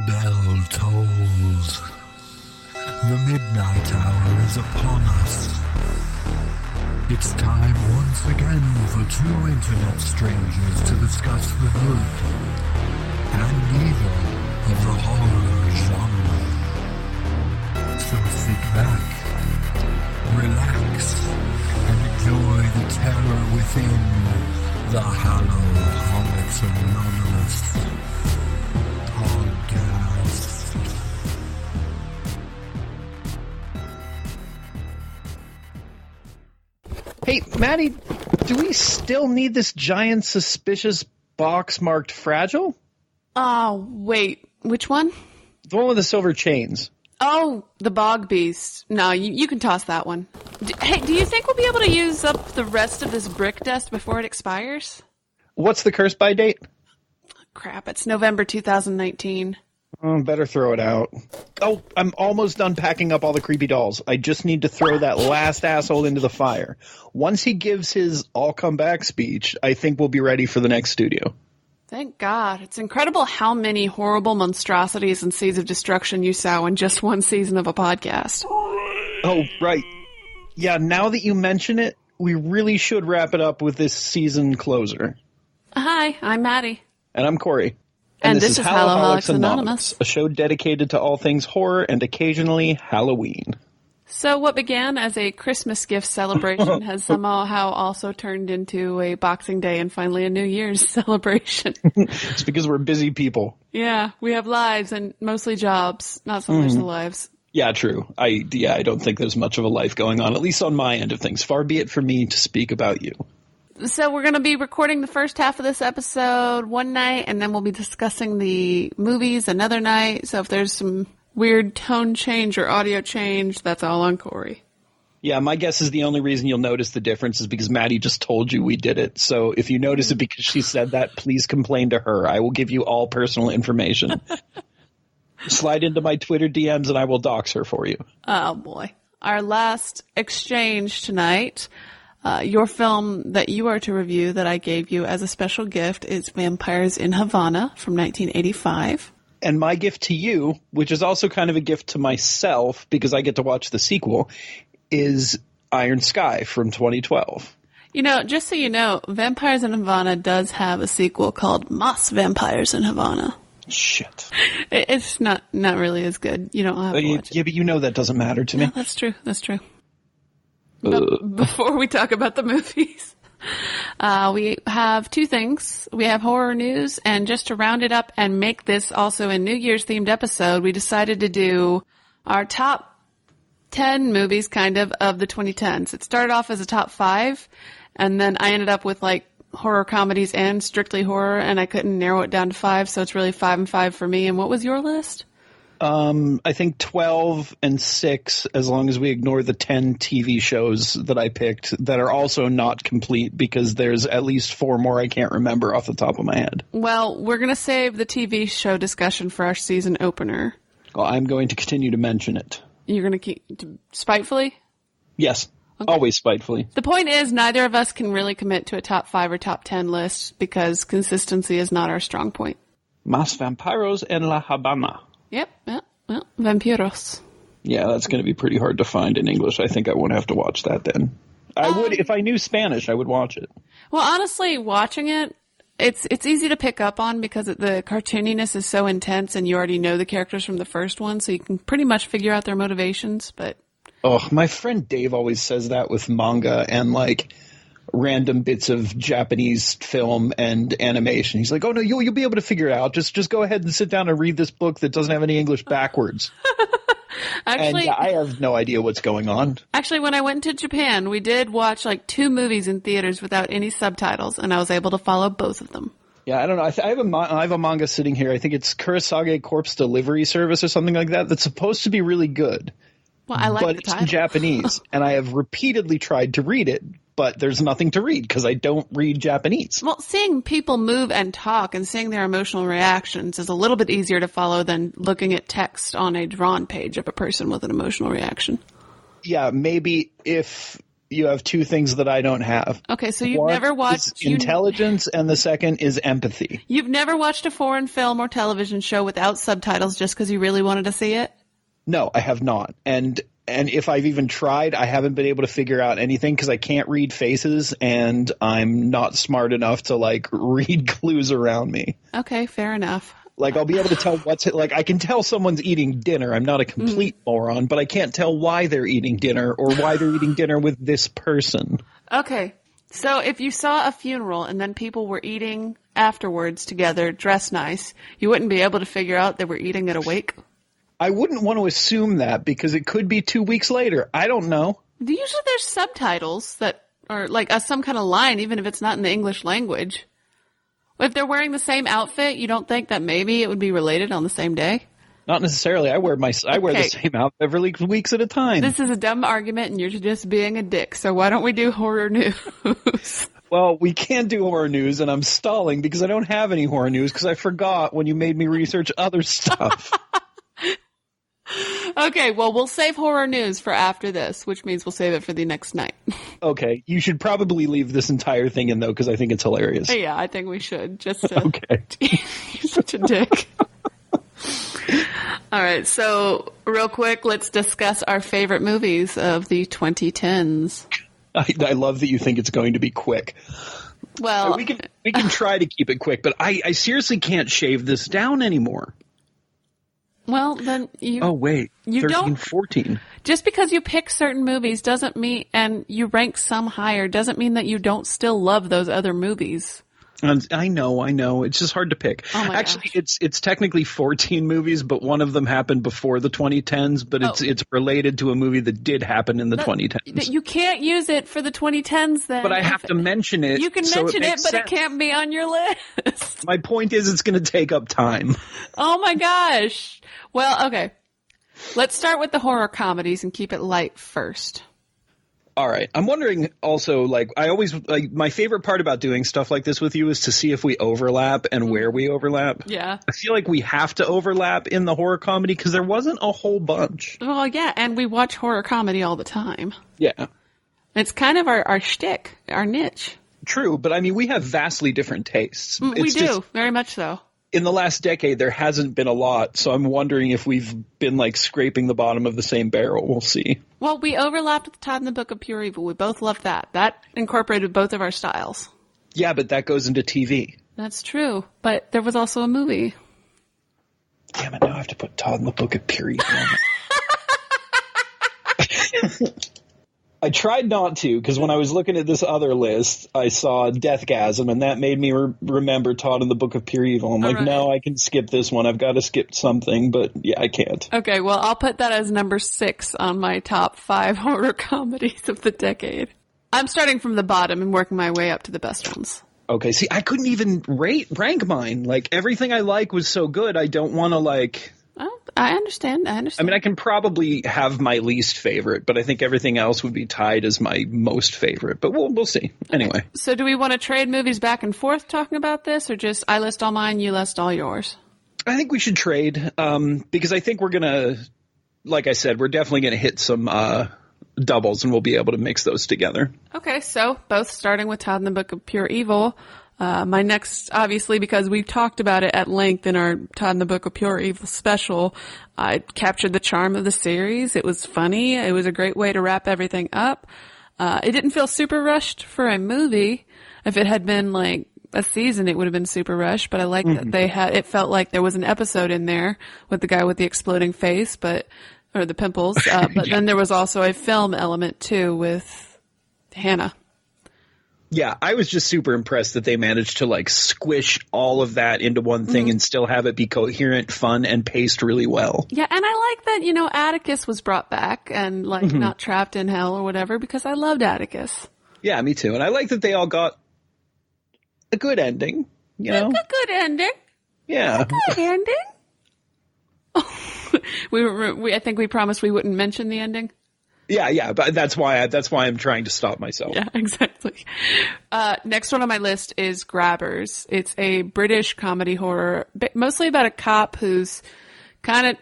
bell tolls. The midnight hour is upon us. It's time once again for two internet strangers to discuss the good and evil of the horror genre. So sit back, relax, and enjoy the terror within the Hallow-Holics Anonymous podcast. Hey, Maddie, do we still need this giant suspicious box marked fragile? Oh, wait. Which one? The one with the silver chains. Oh, the bog beast. No, you can toss that one. Hey, do you think we'll be able to use up the rest of this brick dust before it expires? What's the curse by date? Crap, it's November 2019. Better throw it out. Oh, I'm almost done packing up all the creepy dolls. I just need to throw that last asshole into the fire. Once he gives his I'll come back speech, I think we'll be ready for the next studio. Thank God. It's incredible how many horrible monstrosities and seeds of destruction you sow in just one season of a podcast. Oh, right. Yeah, now that you mention it, we really should wrap it up with this season closer. Hi, I'm Maddie. And I'm Corey. And this is Hallow-Holics Anonymous, a show dedicated to all things horror and occasionally Halloween. So what began as a Christmas gift celebration has somehow also turned into a Boxing Day and finally a New Year's celebration. It's because we're busy people. Yeah, we have lives and mostly jobs, not so much the lives. Yeah, true. I don't think there's much of a life going on, at least on my end of things. Far be it from me to speak about you. So we're going to be recording the first half of this episode one night, and then we'll be discussing the movies another night. So if there's some weird tone change or audio change, that's all on Corey. Yeah, my guess is the only reason you'll notice the difference is because Maddie just told you we did it. So if you notice it because she said that, please complain to her. I will give you all personal information. Slide into my Twitter DMs and I will dox her for you. Oh, boy. Our last exchange tonight, your film that you are to review that I gave you as a special gift is Vampires in Havana from 1985. And my gift to you, which is also kind of a gift to myself because I get to watch the sequel, is Iron Sky from 2012. You know, just so you know, Vampires in Havana does have a sequel called Moss Vampires in Havana. Shit. It's not really as good. You don't have to watch it. Yeah, but you know that doesn't matter to me. No, that's true. That's true. But before we talk about the movies, we have two things. We have horror news, and just to round it up and make this also a New Year's themed episode, we decided to do our top 10 movies kind of the 2010s. It started off as a top 5, and then I ended up with like horror comedies and strictly horror, and I couldn't narrow it down to 5, so it's really 5 and 5 for me. And what was your list? I think 12 and 6, as long as we ignore the 10 TV shows that I picked that are also not complete because there's at least 4 more I can't remember off the top of my head. Well, we're going to save the TV show discussion for our season opener. Well, I'm going to continue to mention it. You're going to keep spitefully? Yes, okay. Always spitefully. The point is neither of us can really commit to a top 5 or top 10 list because consistency is not our strong point. Más vampiros en la Habana. Yep. Vampiros. Yeah, that's going to be pretty hard to find in English. I think I won't have to watch that then. I would, if I knew Spanish, I would watch it. Well, honestly, watching it, it's easy to pick up on because the cartooniness is so intense and you already know the characters from the first one, so you can pretty much figure out their motivations, but... Oh, my friend Dave always says that with manga and, like, random bits of Japanese film and animation. He's like, oh, no, you'll be able to figure it out. Just go ahead and sit down and read this book that doesn't have any English backwards. Actually, and I have no idea what's going on. Actually, when I went to Japan, we did watch, like, 2 movies in theaters without any subtitles, and I was able to follow both of them. Yeah, I don't know. I have a manga sitting here. I think it's Kurosage Corpse Delivery Service or something like that. That's supposed to be really good. Well, I like but the it's title. in Japanese, and I have repeatedly tried to read it, but there's nothing to read because I don't read Japanese. Well, seeing people move and talk and seeing their emotional reactions is a little bit easier to follow than looking at text on a drawn page of a person with an emotional reaction. Yeah, maybe if you have two things that I don't have. Okay, so you've One never watched... is intelligence, and the second is empathy. You've never watched a foreign film or television show without subtitles just because you really wanted to see it? No, I have not. And if I've even tried, I haven't been able to figure out anything because I can't read faces, and I'm not smart enough to, like, read clues around me. Okay, fair enough. Like, I'll be able to tell I can tell someone's eating dinner. I'm not a complete moron, but I can't tell why they're eating dinner or why they're eating dinner with this person. Okay, so if you saw a funeral and then people were eating afterwards together, dressed nice, you wouldn't be able to figure out they were eating at a wake? I wouldn't want to assume that because it could be 2 weeks later. I don't know. Usually there's subtitles that are like some kind of line, even if it's not in the English language. If they're wearing the same outfit, you don't think that maybe it would be related on the same day? Not necessarily. I wear the same outfit every weeks at a time. This is a dumb argument, and you're just being a dick. So why don't we do horror news? Well, we can't do horror news, and I'm stalling because I don't have any horror news because I forgot when you made me research other stuff. Okay, well, we'll save horror news for after this, which means we'll save it for the next night. Okay, you should probably leave this entire thing in, though, because I think it's hilarious. Yeah, I think we should, just to... Okay. You're such a dick. All right, so real quick, let's discuss our favorite movies of the 2010s. I love that you think it's going to be quick. Well... We can try to keep it quick, but I seriously can't shave this down anymore. Well, then you... Oh, wait. You 13, don't... 14. Just because you pick certain movies doesn't mean... And you rank some higher doesn't mean that you don't still love those other movies. I know. It's just hard to pick. Oh my Actually, gosh. it's technically 14 movies, but one of them happened before the 2010s, but it's related to a movie that did happen in the 2010s. You can't use it for the 2010s then. But I have to mention it. You can so mention it, but sense. it can't be on your list. My point is it's going to take up time. Oh my gosh. Well, okay. Let's start with the horror comedies and keep it light first. All right. I'm wondering also, my favorite part about doing stuff like this with you is to see if we overlap and where we overlap. Yeah. I feel like we have to overlap in the horror comedy because there wasn't a whole bunch. Well, yeah, and we watch horror comedy all the time. Yeah. It's kind of our shtick, our niche. True, but I mean, we have vastly different tastes. We do, very much so. In the last decade, there hasn't been a lot, so I'm wondering if we've been, scraping the bottom of the same barrel. We'll see. Well, we overlapped with Todd and the Book of Pure Evil. We both loved that. That incorporated both of our styles. Yeah, but that goes into TV. That's true, but there was also a movie. Damn it, now I have to put Todd and the Book of Pure Evil on it. I tried not to, because when I was looking at this other list, I saw Deathgasm, and that made me remember Todd and the Book of Pure Evil. I'm like, right. No, I can skip this one. I've got to skip something, but yeah, I can't. Okay, well, I'll put that as number 6 on my top 5 horror comedies of the decade. I'm starting from the bottom and working my way up to the best ones. Okay, see, I couldn't even rank mine. Everything I like was so good, I don't want to, Oh, I understand. I mean, I can probably have my least favorite, but I think everything else would be tied as my most favorite. But we'll see. Anyway. So do we want to trade movies back and forth talking about this, or just I list all mine, you list all yours? I think we should trade, because I think we're going to, like I said, we're definitely going to hit some doubles, and we'll be able to mix those together. Okay, so both starting with Todd and the Book of Pure Evil. My next, obviously, because we talked about it at length in our Todd and the Book of Pure Evil special, it captured the charm of the series. It was funny. It was a great way to wrap everything up. It didn't feel super rushed for a movie. If it had been a season, it would have been super rushed, but I like that it felt like there was an episode in there with the guy with the exploding face, or the pimples, but then there was also a film element too with Hannah. Yeah, I was just super impressed that they managed to squish all of that into one thing and still have it be coherent, fun, and paced really well. Yeah, and I like that, Atticus was brought back and not trapped in hell or whatever, because I loved Atticus. Yeah, me too. And I like that they all got a good ending, you know? A good ending. Yeah. A good ending. I think we promised we wouldn't mention the ending. Yeah, but that's why I'm trying to stop myself. Yeah, exactly. Next one on my list is Grabbers. It's a British comedy horror, mostly about a cop who's kind of,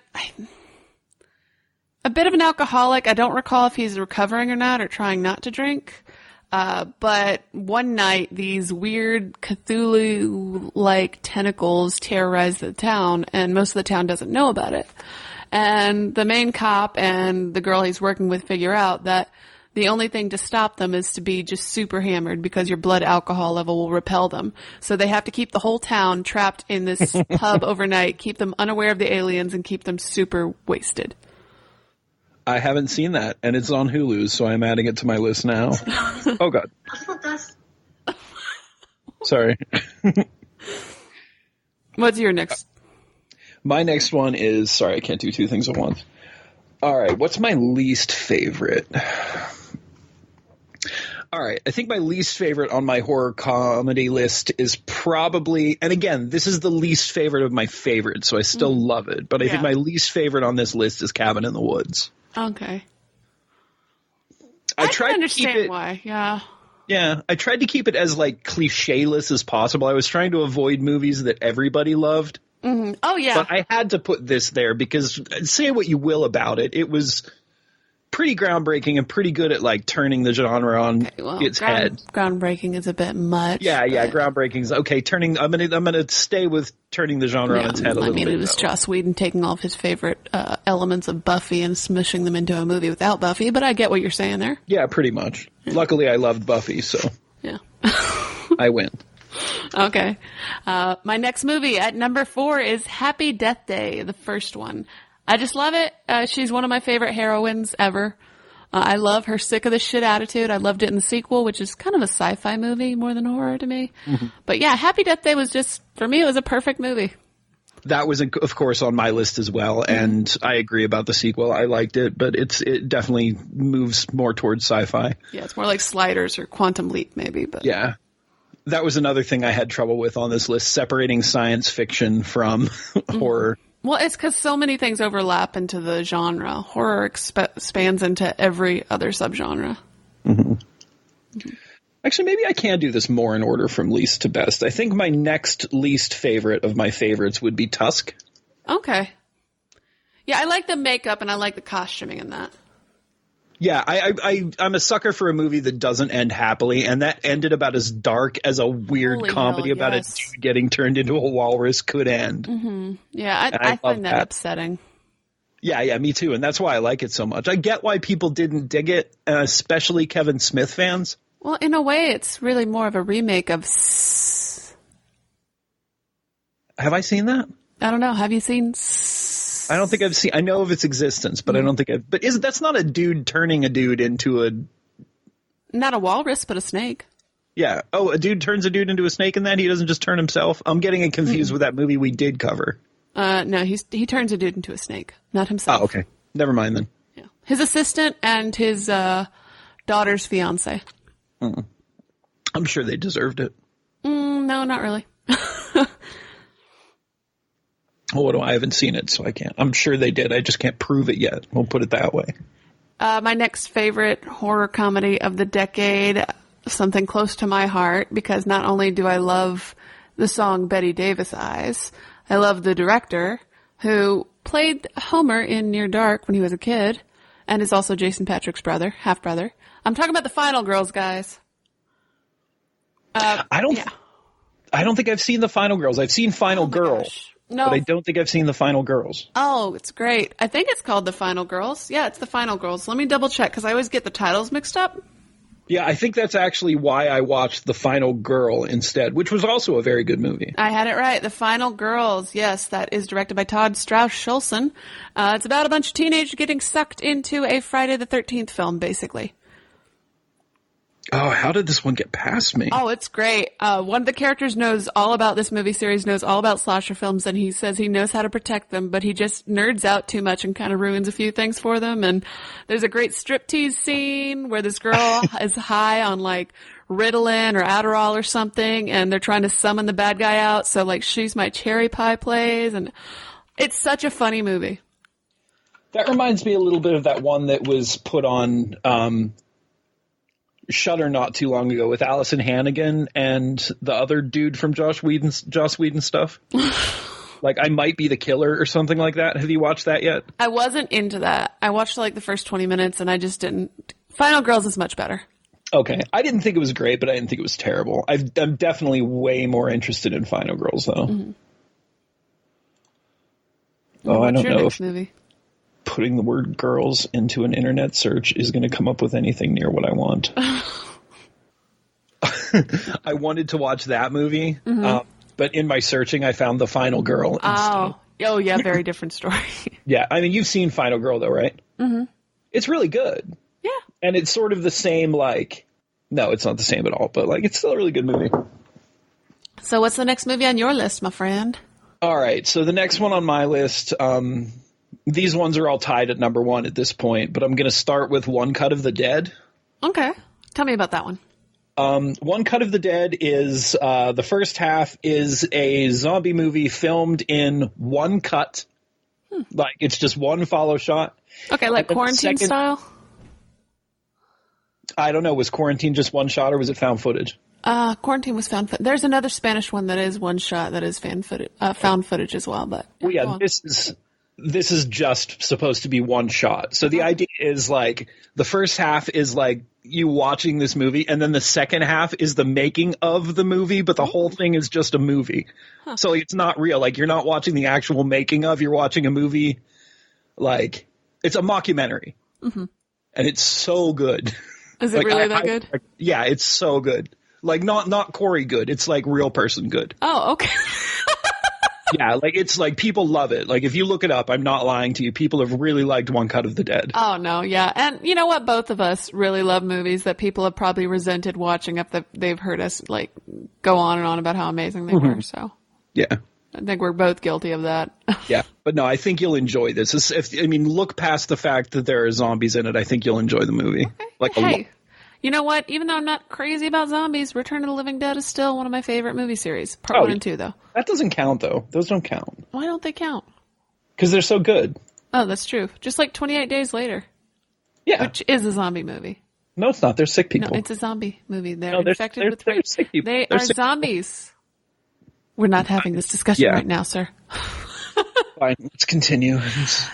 a bit of an alcoholic. I don't recall if he's recovering or not or trying not to drink. But one night, these weird Cthulhu-like tentacles terrorize the town, and most of the town doesn't know about it. And the main cop and the girl he's working with figure out that the only thing to stop them is to be just super hammered because your blood alcohol level will repel them. So they have to keep the whole town trapped in this pub overnight, keep them unaware of the aliens, and keep them super wasted. I haven't seen that, and it's on Hulu, so I'm adding it to my list now. Oh, God. Sorry. What's your next? My next one is... Sorry, I can't do two things at once. All right, what's my least favorite? All right, I think my least favorite on my horror comedy list is probably, and again, this is the least favorite of my favorites, so I still love it, but I think my least favorite on this list is Cabin in the Woods. Okay. I can tried understand to keep it, why, yeah. Yeah, I tried to keep it as, like, cliche-less as possible. I was trying to avoid movies that everybody loved. Mm-hmm. Oh, yeah. But I had to put this there because, say what you will about it, it was pretty groundbreaking and pretty good at, like, turning the genre on its head. Groundbreaking is a bit much. Yeah, groundbreaking is okay. I'm gonna stay with turning the genre on its head a little bit. I mean, it was Joss Whedon taking all of his favorite elements of Buffy and smushing them into a movie without Buffy, but I get what you're saying there. Yeah, pretty much. Yeah. Luckily, I loved Buffy, so yeah, I win. Okay. My next movie at number 4 is Happy Death Day, the first one. I just love it. She's one of my favorite heroines ever. I love her sick of the shit attitude. I loved it in the sequel, which is kind of a sci-fi movie more than horror to me. Mm-hmm. But yeah, Happy Death Day was just, for me, it was a perfect movie. That was, of course, on my list as well, and I agree about the sequel. I liked it, but it definitely moves more towards sci-fi. Yeah, it's more like Sliders or Quantum Leap, maybe. But yeah. That was another thing I had trouble with on this list, separating science fiction from horror. Well, it's because so many things overlap into the genre. Horror expands into every other subgenre. Mm-hmm. Mm-hmm. Actually, maybe I can do this more in order from least to best. I think my next least favorite of my favorites would be Tusk. Okay. Yeah, I like the makeup and I like the costuming in that. Yeah, I'm a sucker for a movie that doesn't end happily, and that ended about as dark as a weird comedy about a dude getting turned into a walrus could end. Mm-hmm. Yeah, I find that upsetting. Yeah, me too, and that's why I like it so much. I get why people didn't dig it, especially Kevin Smith fans. Well, in a way, it's really more of a remake of... Have I seen that? I don't know. Have you seen... I don't think I've seen. I know of its existence, but I don't think I've. But that's not a dude turning a dude into a. Not a walrus, but a snake. Yeah. Oh, a dude turns a dude into a snake, and then he doesn't just turn himself. I'm getting it confused with that movie we did cover. No, he turns a dude into a snake, not himself. Oh, okay. Never mind then. Yeah, his assistant and his daughter's fiance. I'm sure they deserved it. No, not really. Well, I haven't seen it, so I can't. I'm sure they did. I just can't prove it yet. We'll put it that way. My next favorite horror comedy of the decade, something close to my heart, because not only do I love the song Betty Davis Eyes, I love the director who played Homer in Near Dark when he was a kid, and is also Jason Patric's brother, half-brother. I'm talking about The Final Girls, guys. I don't think I've seen The Final Girls. I've seen Final Girl. Gosh. No. But I don't think I've seen The Final Girls. Oh, it's great. I think it's called The Final Girls. Yeah, it's The Final Girls. Let me double check because I always get the titles mixed up. Yeah, I think that's actually why I watched The Final Girl instead, which was also a very good movie. I had it right. The Final Girls. Yes, that is directed by Todd Strauss-Schulson. It's about a bunch of teenagers getting sucked into a Friday the 13th film, basically. Oh, how did this one get past me? Oh, it's great. One of the characters knows all about this movie series, knows all about slasher films, and he says he knows how to protect them, but he just nerds out too much and kind of ruins a few things for them. And there's a great striptease scene where this girl is high on like Ritalin or Adderall or something, and they're trying to summon the bad guy out. So like She's My Cherry Pie plays, and it's such a funny movie. That reminds me a little bit of that one that was put on Shudder not too long ago with Allison Hannigan and the other dude from Joss Whedon stuff. Like, I Might Be the Killer or something like that. Have you watched that yet? I wasn't into that. I watched like the first 20 minutes and I just didn't. Final Girls is much better. Okay. I didn't think it was great, but I didn't think it was terrible. I'm definitely way more interested in Final Girls, though. Mm-hmm. Oh, I don't know if movie? Putting the word girls into an internet search is going to come up with anything near what I want. I wanted to watch that movie, but in my searching, I found The Final Girl instead. Oh, yeah, very different story. Yeah, I mean, you've seen Final Girl, though, right? Mm-hmm. It's really good. Yeah. And it's sort of the same, like... No, it's not the same at all, but, like, it's still a really good movie. So what's the next movie on your list, my friend? All right, so the next one on my list, these ones are all tied at number 1 at this point, but I'm going to start with One Cut of the Dead. Okay. Tell me about that one. One Cut of the Dead is, the first half is a zombie movie filmed in one cut. Like, it's just one follow shot. Okay, like Quarantine style? I don't know. Was Quarantine just one shot or was it found footage? Quarantine was found footage. There's another Spanish one that is one shot that is found footage as well. But this is just supposed to be one shot. So the idea is like the first half is like you watching this movie, and then the second half is the making of the movie, but the whole thing is just a movie. Huh. So it's not real. Like you're not watching the actual making of. You're watching a movie. Like it's a mockumentary, and it's so good. Is it really that good? Yeah, it's so good. Like not Corey good. It's like real person good. Oh, okay. Yeah, like it's like people love it. Like if you look it up, I'm not lying to you. People have really liked One Cut of the Dead. Oh no, yeah, and you know what? Both of us really love movies that people have probably resented watching if they've heard us like go on and on about how amazing they were. So yeah, I think we're both guilty of that. Yeah, but no, I think you'll enjoy this. Look past the fact that there are zombies in it. I think you'll enjoy the movie. Okay. You know what? Even though I'm not crazy about zombies, Return of the Living Dead is still one of my favorite movie series. Part 1 and 2, though. That doesn't count, though. Those don't count. Why don't they count? Because they're so good. Oh, that's true. Just like 28 Days Later. Yeah. Which is a zombie movie. No, it's not. They're sick people. No, it's a zombie movie. They're infected with they're sick people. They are zombies. We're not having this discussion right now, sir. Fine, let's continue.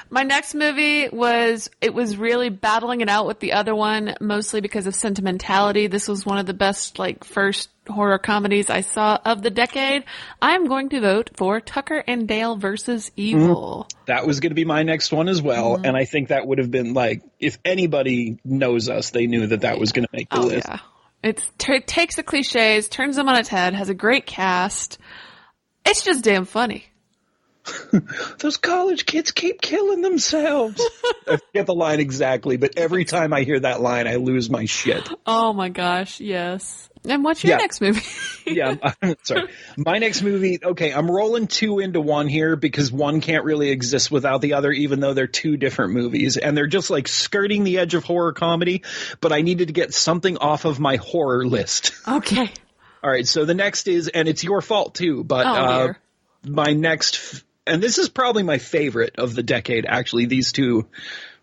My next movie was really battling it out with the other one, mostly because of sentimentality. This was one of the best, first horror comedies I saw of the decade. I'm going to vote for Tucker and Dale versus Evil. That was going to be my next one as well, and I think that would have been, if anybody knows us, they knew that was going to make the list. Yeah. It takes the cliches, turns them on its head, has a great cast. It's just damn funny. Those college kids keep killing themselves. I forget the line exactly, but every time I hear that line, I lose my shit. Oh my gosh, yes. And what's your next movie? Sorry. My next movie, okay, I'm rolling 2 into 1 here because one can't really exist without the other, even though they're 2 different movies. And they're just skirting the edge of horror comedy, but I needed to get something off of my horror list. Okay. All right, so the next is, and it's your fault too, but my next... And this is probably my favorite of the decade, actually. These 2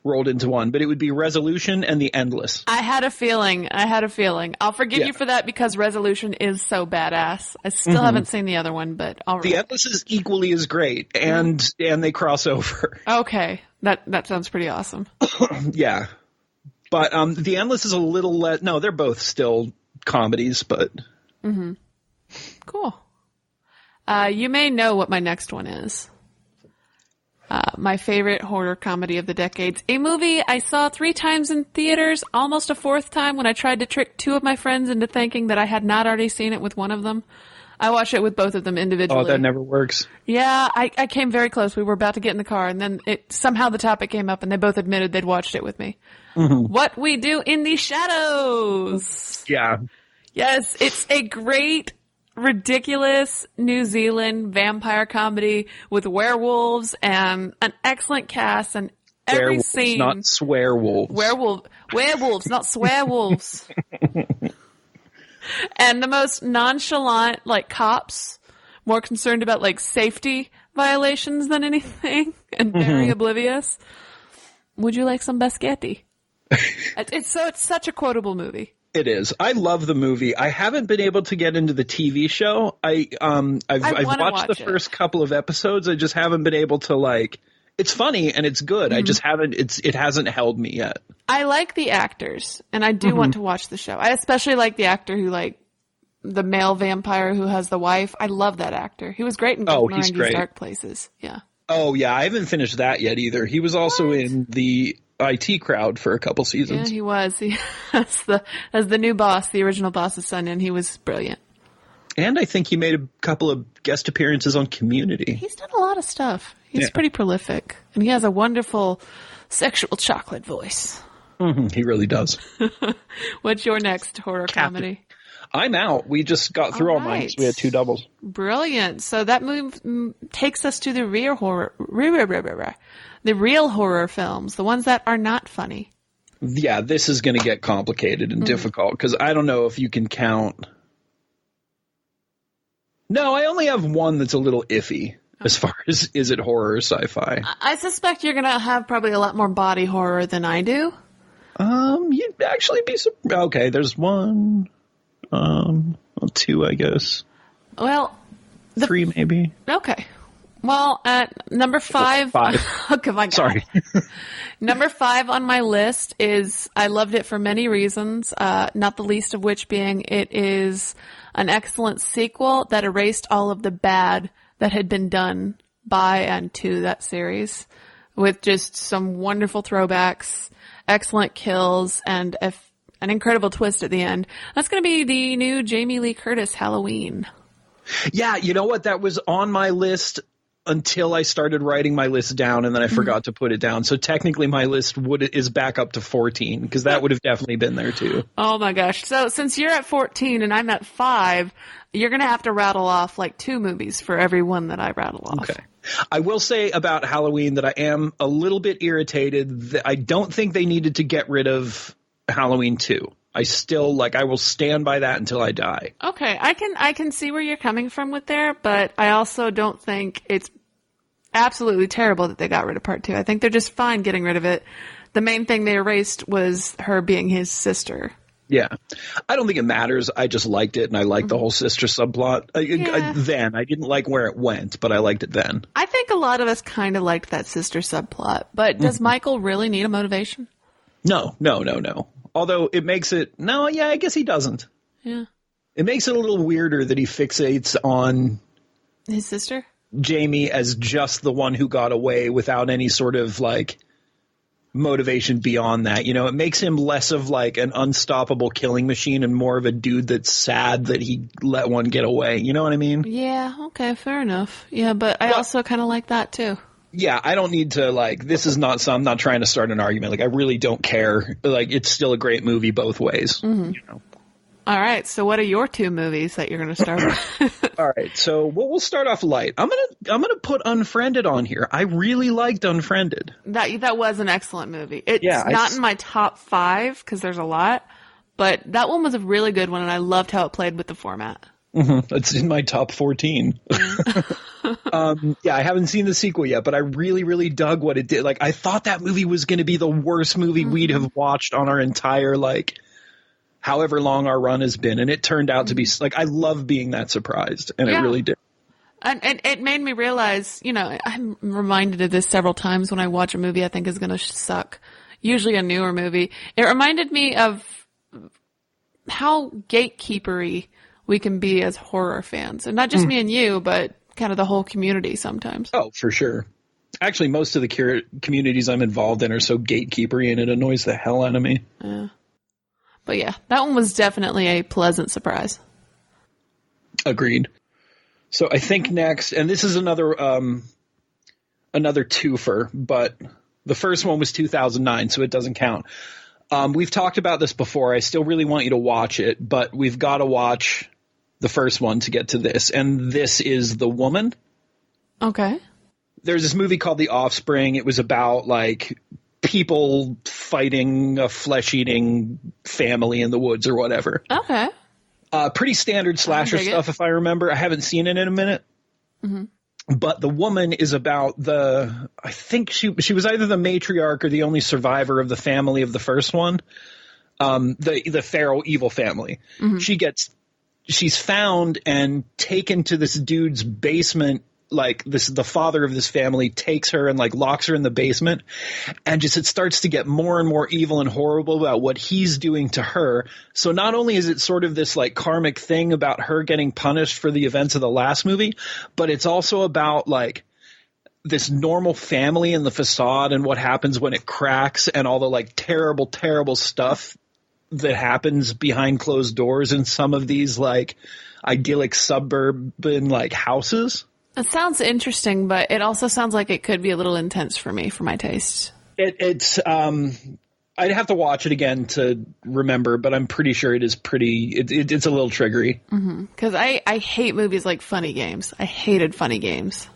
rolled into one. But it would be Resolution and The Endless. I had a feeling. I'll forgive you for that because Resolution is so badass. I still haven't seen the other one, but all right. The Endless is equally as great, and they cross over. Okay. That sounds pretty awesome. Yeah. But The Endless is a little less... No, they're both still comedies, but... Cool. You may know what my next one is. My favorite horror comedy of the decades. A movie I saw 3 times in theaters, almost a 4th time when I tried to trick 2 of my friends into thinking that I had not already seen it with one of them. I watched it with both of them individually. Oh, that never works. Yeah, I came very close. We were about to get in the car, and then somehow the topic came up, and they both admitted they'd watched it with me. What We Do in the Shadows. Yeah. Yes, it's a great... ridiculous New Zealand vampire comedy with werewolves and an excellent cast and every scene. Not swearwolves. Werewolves, not swearwolves. And the most nonchalant, cops, more concerned about safety violations than anything, and very oblivious. Would you like some biscotti? It's such a quotable movie. It is. I love the movie. I haven't been able to get into the TV show. I've watched the first couple of episodes. I just haven't been able to like. It's funny and it's good. I just haven't. It hasn't held me yet. I like the actors, and I do want to watch the show. I especially like the actor who like the male vampire who has the wife. I love that actor. He was great in he's great. Dark Places. Yeah. Oh yeah, I haven't finished that yet either. He was also in the IT Crowd for a couple seasons. Yeah, he was. He as the new boss, the original boss's son, and he was brilliant. And I think he made a couple of guest appearances on Community. He's done a lot of stuff. He's pretty prolific, and he has a wonderful sexual chocolate voice. He really does. What's your next horror comedy? I'm out. We just got through all mine. So we had 2 doubles. Brilliant. So that move takes us to the real horror. The real horror films, the ones that are not funny. Yeah, this is going to get complicated and difficult because I don't know if you can count. No, I only have one that's a little iffy as far as is it horror or sci-fi. I suspect you're going to have probably a lot more body horror than I do. You'd actually be surprised. Okay, there's 1, 2, I guess. Well, 3 maybe. Okay. Well, at number 5. 5. Okay, my God. Sorry. Number 5 on my list is I loved it for many reasons, not the least of which being it is an excellent sequel that erased all of the bad that had been done by and to that series with just some wonderful throwbacks, excellent kills, and an incredible twist at the end. That's going to be the new Jamie Lee Curtis Halloween. Yeah, you know what? That was on my list until I started writing my list down, and then I forgot to put it down. So technically my list is back up to 14, because that would have definitely been there too. Oh my gosh. So since you're at 14 and I'm at 5, you're going to have to rattle off like 2 movies for every one that I rattle off. Okay. I will say about Halloween that I am a little bit irritated that I don't think they needed to get rid of Halloween 2. I still I will stand by that until I die. Okay. I can see where you're coming from with there, but I also don't think it's absolutely terrible that they got rid of part 2. I think they're just fine getting rid of it. The main thing they erased was her being his sister. Yeah. I don't think it matters. I just liked it, and I liked the whole sister subplot. I didn't like where it went, but I liked it then. I think a lot of us kind of liked that sister subplot. But does Michael really need a motivation? No. Although it makes it... No, yeah, I guess he doesn't. Yeah. It makes it a little weirder that he fixates on... his sister? Jamie as just the one who got away without any sort of motivation beyond that. You know, it makes him less of an unstoppable killing machine and more of a dude that's sad that he let one get away. You know what I mean? Yeah. Okay. Fair enough. Yeah. But I also kind of like that too. Yeah. I don't need to this is not I'm not trying to start an argument. I really don't care. It's still a great movie both ways. You know? All right. So what are your 2 movies that you're going to start with? All right. So we'll start off light. I'm gonna put Unfriended on here. I really liked Unfriended. That was an excellent movie. It's not in my top 5 because there's a lot, but that one was a really good one, and I loved how it played with the format. It's in my top 14. I haven't seen the sequel yet, but I really, really dug what it did. I thought that movie was going to be the worst movie we'd have watched on our entire however long our run has been, and it turned out to be I love being that surprised, and it really did. And it made me realize, I'm reminded of this several times when I watch a movie I think is going to suck, usually a newer movie. It reminded me of how gatekeepery we can be as horror fans, and not just me and you, but kind of the whole community sometimes. Oh, for sure. Actually, most of the communities I'm involved in are so gatekeepery, and it annoys the hell out of me. Yeah. But yeah, that one was definitely a pleasant surprise. Agreed. So I think next, and this is another twofer, but the first one was 2009, so it doesn't count. We've talked about this before. I still really want you to watch it, but we've got to watch the first one to get to this, and this is The Woman. Okay. There's this movie called The Offspring. It was about people fighting a flesh-eating family in the woods or whatever. Okay. Pretty standard slasher stuff, if I remember. I haven't seen it in a minute. But The Woman is about I think she was either the matriarch or the only survivor of the family of the first one. the feral evil family. She's found and taken to this dude's basement. Like the father of this family takes her and like locks her in the basement, and just it starts to get more and more evil and horrible about what he's doing to her. So not only is it sort of this like karmic thing about her getting punished for the events of the last movie, but it's also about like this normal family and the facade and what happens when it cracks and all the like terrible, terrible stuff that happens behind closed doors in some of these like idyllic suburban like houses. It sounds interesting, but it also sounds like it could be a little intense for me, for my taste. It's I'd have to watch it again to remember, but I'm pretty sure it is it's a little triggery. Because I hate movies like Funny Games. I hated Funny Games.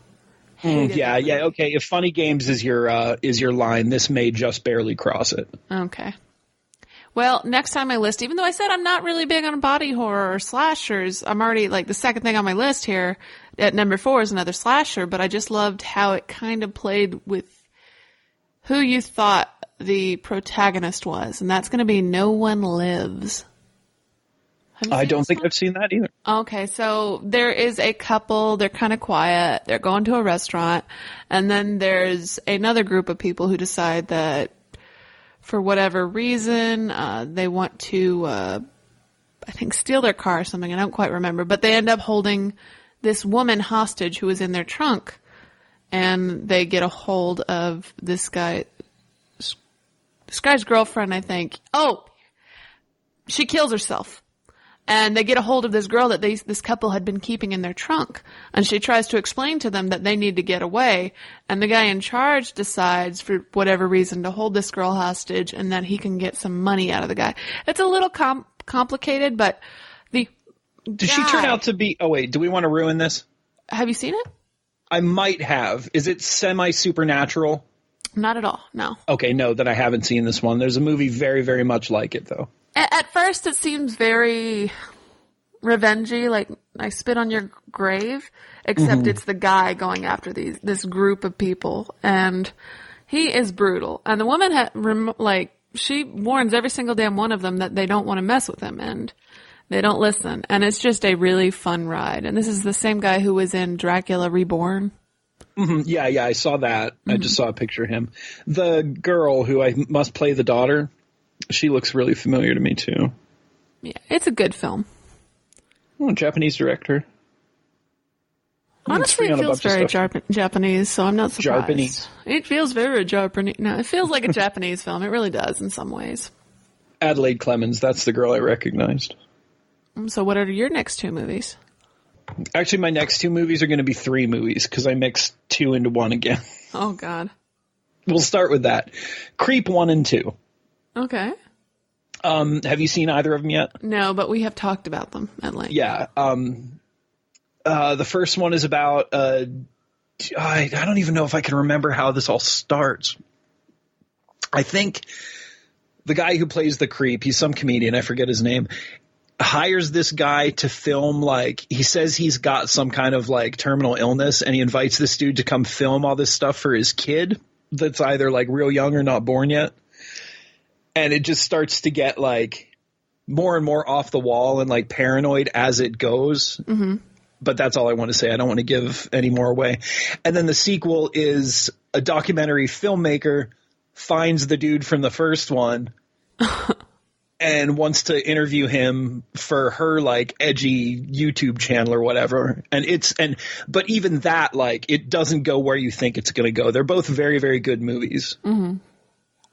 Yeah. Okay. If Funny Games is your line, this may just barely cross it. Okay. Well, next time I list, even though I said I'm not really big on body horror or slashers, I'm already like the second thing on my list here at number 4 is another slasher, but I just loved how it kind of played with who you thought the protagonist was, and that's going to be No One Lives. I don't think I've seen that either. Okay, so there is a couple, they're kind of quiet, they're going to a restaurant, and then there's another group of people who decide that for whatever reason, they want to, I think, steal their car or something. I don't quite remember. But they end up holding this woman hostage who is in their trunk. And they get a hold of this guy's girlfriend, I think. Oh, she kills herself. And they get a hold of this girl that this couple had been keeping in their trunk. And she tries to explain to them that they need to get away. And the guy in charge decides, for whatever reason, to hold this girl hostage and that he can get some money out of the guy. It's a little complicated, but Did she turn out to be... Oh, wait, do we want to ruin this? Have you seen it? I might have. Is it semi-supernatural? Not at all, no. Okay, no, then I haven't seen this one. There's a movie very, very much like it, though. At first, it seems very revengey, like I spit on your grave, except it's the guy going after this group of people, and he is brutal. And the woman, she warns every single damn one of them that they don't want to mess with him, and they don't listen. And it's just a really fun ride. And this is the same guy who was in Dracula Reborn. Yeah, I saw that. I just saw a picture of him. The girl who I must play the daughter, she looks really familiar to me, too. Yeah, it's a good film. Oh, Japanese director. Honestly, it feels very Japanese, so I'm not surprised. Japanese. It feels very Japanese. No, it feels like a Japanese film. It really does in some ways. Adelaide Clemens, that's the girl I recognized. So what are your next 2 movies? Actually, my next 2 movies are going to be 3 movies, because I mixed 2 into 1 again. Oh, God. We'll start with that. Creep 1 and 2. Okay. Have you seen either of them yet? No, but we have talked about them at length. Yeah. The first one is about, I don't even know if I can remember how this all starts. I think the guy who plays the creep, he's some comedian, I forget his name, hires this guy to film, like, he says he's got some kind of like terminal illness, and he invites this dude to come film all this stuff for his kid that's either like real young or not born yet. And it just starts to get like more and more off the wall and like paranoid as it goes. Mm-hmm. But that's all I want to say. I don't want to give any more away. And then the sequel is a documentary filmmaker finds the dude from the first one and wants to interview him for her like edgy YouTube channel or whatever. But even that, like, it doesn't go where you think it's going to go. They're both very, very good movies. Mm-hmm.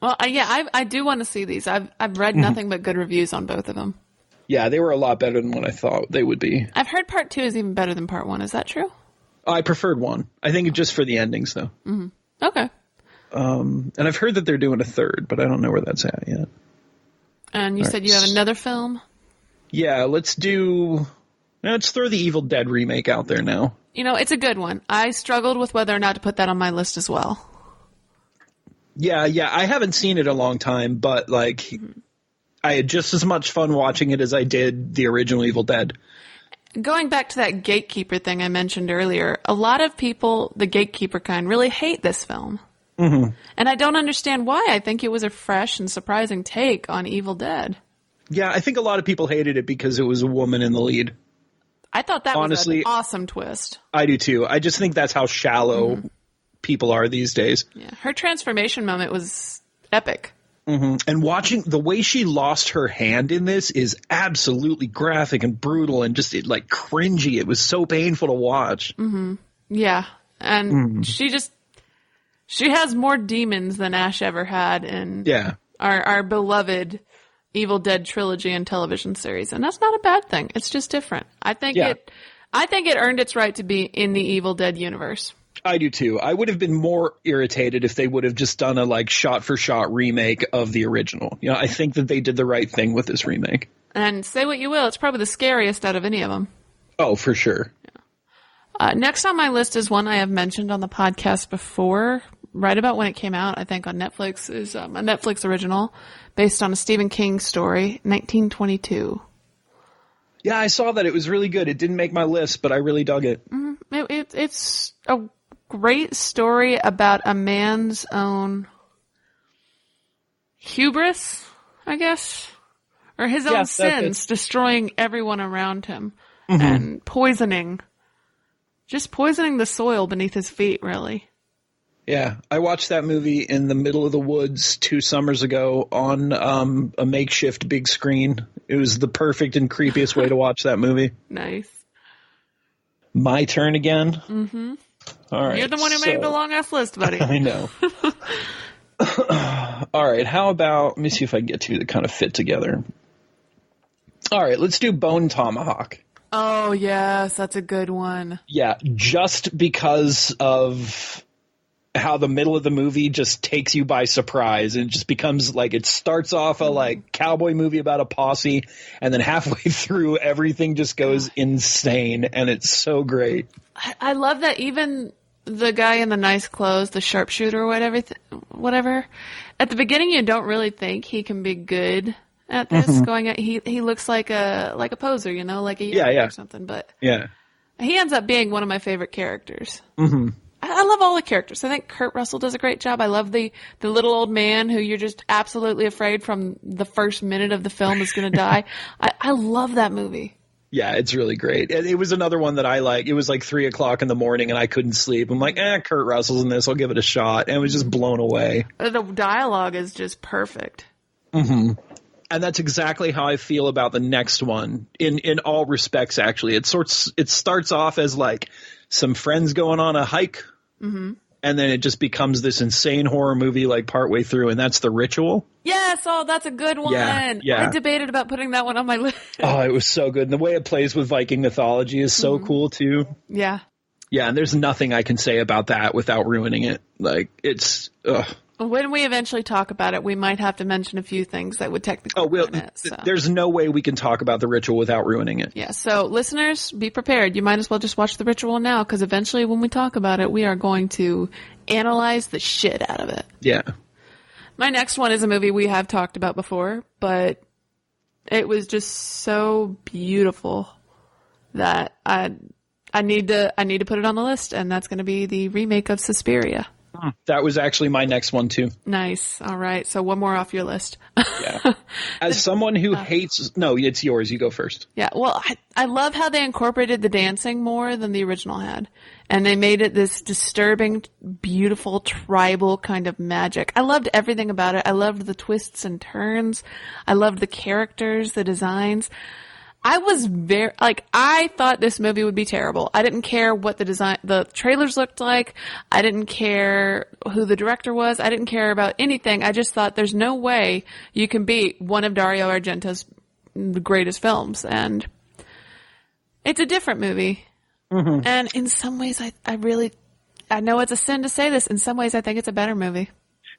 Well, I do want to see these. I've read nothing but good reviews on both of them. Yeah, they were a lot better than what I thought they would be. I've heard part 2 is even better than part 1. Is that true? I preferred 1. I think just for the endings, though. Mm-hmm. Okay. And I've heard that they're doing a 3rd, but I don't know where that's at yet. And you said you have another film? Yeah, let's throw the Evil Dead remake out there now. You know, it's a good one. I struggled with whether or not to put that on my list as well. Yeah, I haven't seen it a long time, but like I had just as much fun watching it as I did the original Evil Dead. Going back to that gatekeeper thing I mentioned earlier, a lot of people, the gatekeeper kind, really hate this film. And I don't understand why. I think it was a fresh and surprising take on Evil Dead. Yeah, I think a lot of people hated it because it was a woman in the lead. I thought that was an awesome twist. I do too. I just think that's how shallow people are these days. Yeah, her transformation moment was epic. And watching the way she lost her hand in this is absolutely graphic and brutal and just like cringy. It was so painful to watch. Yeah. And she has more demons than Ash ever had in our beloved Evil Dead trilogy and television series. And that's not a bad thing. It's just different. I think it earned its right to be in the Evil Dead universe. I do too. I would have been more irritated if they would have just done a like shot for shot remake of the original. You know, I think that they did the right thing with this remake. And say what you will, it's probably the scariest out of any of them. Oh, for sure. Next on my list is one I have mentioned on the podcast before, right about when it came out, I think on Netflix, is a Netflix original based on a Stephen King story, 1922. Yeah, I saw that. It was really good. It didn't make my list, but I really dug it. It's a great story about a man's own hubris, I guess, or his own sins, destroying everyone around him and poisoning the soil beneath his feet, really. Yeah, I watched that movie in the middle of the woods 2 summers ago on a makeshift big screen. It was the perfect and creepiest way to watch that movie. Nice. My turn again? All right. You're the one who made the long-ass list, buddy. I know. All right, how about, let me see if I can get two that kind of fit together. All right, let's do Bone Tomahawk. Oh, yes, that's a good one. Yeah, just because of how the middle of the movie just takes you by surprise and it just becomes like, it starts off a like cowboy movie about a posse and then halfway through everything just goes insane and it's so great. I love that even the guy in the nice clothes, the sharpshooter or whatever, at the beginning you don't really think he can be good at this going at, he looks like a poser, you know, like a or something, but he ends up being one of my favorite characters. I love all the characters. I think Kurt Russell does a great job. I love the little old man who you're just absolutely afraid from the first minute of the film is going to die. I love that movie. Yeah, it's really great. It was another one that I like. It was like 3 o'clock in the morning and I couldn't sleep. I'm like, Kurt Russell's in this. I'll give it a shot. And I was just blown away. The dialogue is just perfect. And that's exactly how I feel about the next one in all respects, actually. It starts off as like some friends going on a hike. And then it just becomes this insane horror movie like partway through, and that's The Ritual. Yes, that's a good one. Yeah. I debated about putting that one on my list. Oh, it was so good. And the way it plays with Viking mythology is so cool too. Yeah. Yeah, and there's nothing I can say about that without ruining it. Like, it's... When we eventually talk about it, we might have to mention a few things that would technically ruin it. So. There's no way we can talk about The Ritual without ruining it. Yeah, so listeners, be prepared. You might as well just watch The Ritual now, because eventually when we talk about it, we are going to analyze the shit out of it. Yeah. My next one is a movie we have talked about before, but it was just so beautiful that I need to put it on the list, and that's going to be the remake of Suspiria. That was actually my next one, too. Nice. All right. So one more off your list. Yeah. As someone who hates... No, it's yours. You go first. Yeah. Well, I love how they incorporated the dancing more than the original had. And they made it this disturbing, beautiful, tribal kind of magic. I loved everything about it. I loved the twists and turns. I loved the characters, the designs. I was I thought this movie would be terrible. I didn't care what the trailers looked like. I didn't care who the director was. I didn't care about anything. I just thought there's no way you can beat one of Dario Argento's greatest films. And it's a different movie. And in some ways, I know it's a sin to say this. In some ways, I think it's a better movie.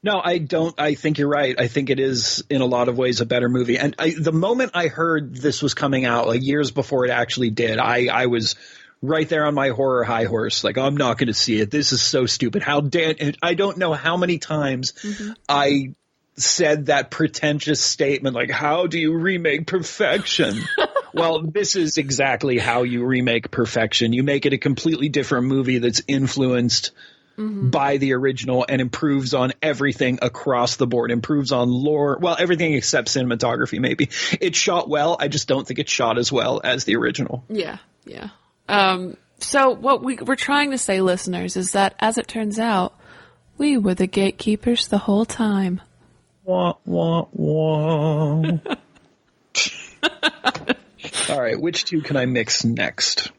No, I don't. I think you're right. I think it is, in a lot of ways, a better movie. And the moment I heard this was coming out, like years before it actually did, I was right there on my horror high horse. Like, I'm not going to see it. This is so stupid. I don't know how many times I said that pretentious statement, like, how do you remake perfection? Well, this is exactly how you remake perfection. You make it a completely different movie that's influenced by the original and improves on everything across the board, improves on lore, well, everything except cinematography, maybe. It's shot well. I just don't think it's shot as well as the original. Yeah, yeah. So what we're trying to say, listeners, is that as it turns out, we were the gatekeepers the whole time. Wah, wah, wah. All right, which two can I mix next?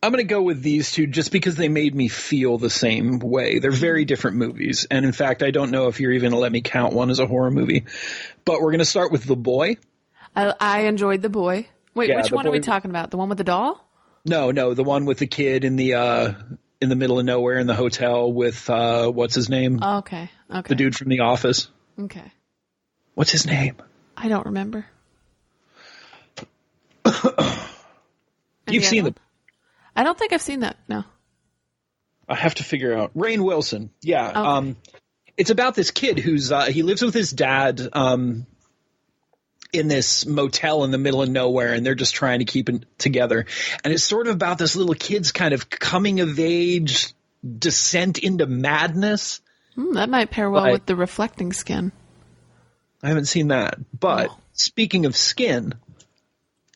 I'm going to go with these two just because they made me feel the same way. They're very different movies. And in fact, I don't know if you're even going to let me count one as a horror movie. But we're going to start with The Boy. I enjoyed The Boy. Wait, which one are we talking about? The one with the doll? No, the one with the kid in the middle of nowhere in the hotel with, what's his name? Oh, okay. The dude from The Office. Okay. What's his name? I don't remember. You've seen the... I don't think I've seen that, no. I have to figure out. Rainn Wilson. Yeah. Okay. It's about this kid who's he lives with his dad in this motel in the middle of nowhere, and they're just trying to keep it together. And it's sort of about this little kid's kind of coming of age descent into madness. That might pair well with The Reflecting Skin. I haven't seen that. But speaking of skin,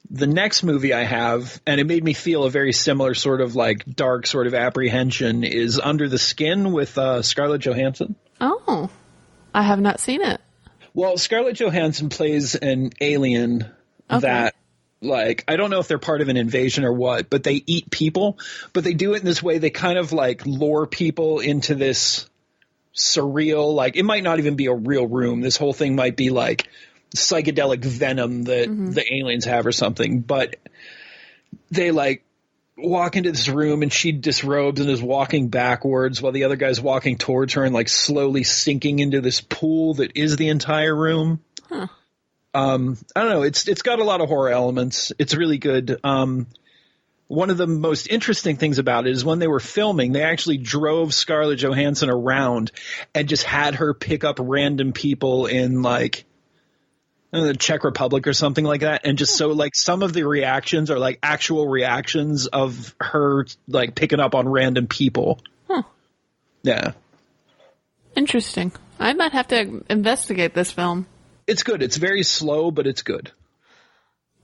the next movie I have, and it made me feel a very similar sort of like dark sort of apprehension, is Under the Skin with Scarlett Johansson. Oh, I have not seen it. Well, Scarlett Johansson plays an alien that, like, I don't know if they're part of an invasion or what, but they eat people, but they do it in this way. They kind of like lure people into this surreal, like, it might not even be a real room. This whole thing might be like psychedelic venom that the aliens have or something, but they like walk into this room and she disrobes and is walking backwards while the other guy's walking towards her and like slowly sinking into this pool that is the entire room. I don't know. It's got a lot of horror elements. It's really good. One of the most interesting things about it is when they were filming, they actually drove Scarlett Johansson around and just had her pick up random people in like the Czech Republic or something like that. And just so like some of the reactions are like actual reactions of her like picking up on random people. Yeah. Interesting. I might have to investigate this film. It's good. It's very slow, but it's good.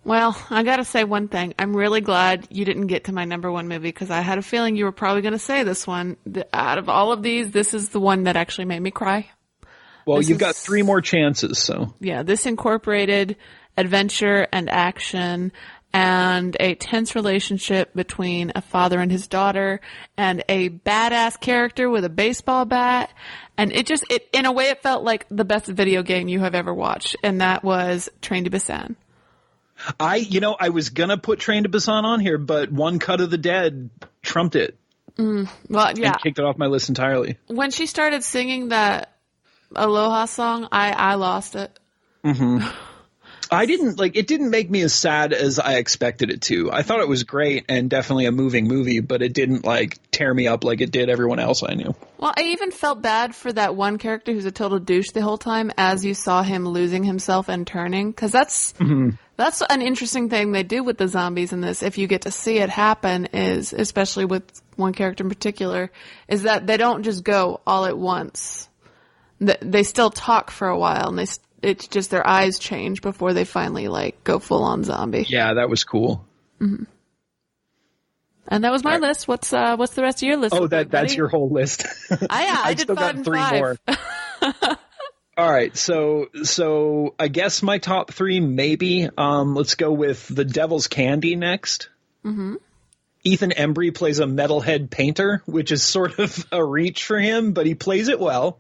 Well, I gotta say one thing. I'm really glad you didn't get to my number one movie because I had a feeling you were probably going to say this one. Out of all of these, this is the one that actually made me cry. Well, you've got 3 more chances, so. Yeah, this incorporated adventure and action and a tense relationship between a father and his daughter and a badass character with a baseball bat. And it in a way, it felt like the best video game you have ever watched. And that was Train to Busan. I was going to put Train to Busan on here, but One Cut of the Dead trumped it. Well, yeah. And kicked it off my list entirely. When she started singing that Aloha song, I lost it. It didn't make me as sad as I expected it to. I thought it was great and definitely a moving movie, but it didn't like tear me up like it did everyone else I knew. Well, I even felt bad for that one character who's a total douche the whole time as you saw him losing himself and turning. Cause that's an interesting thing they do with the zombies in this. If you get to see it happen is, especially with one character in particular, is that they don't just go all at once. They still talk for a while and it's just their eyes change before they finally like go full on zombie. Yeah, that was cool. And that was my list. What's the rest of your list? Oh, that's your whole list. I did still 5 got and 3 5. more. All right, so I guess my top 3 maybe. Let's go with The Devil's Candy next. Ethan Embry plays a metalhead painter, which is sort of a reach for him, but he plays it well.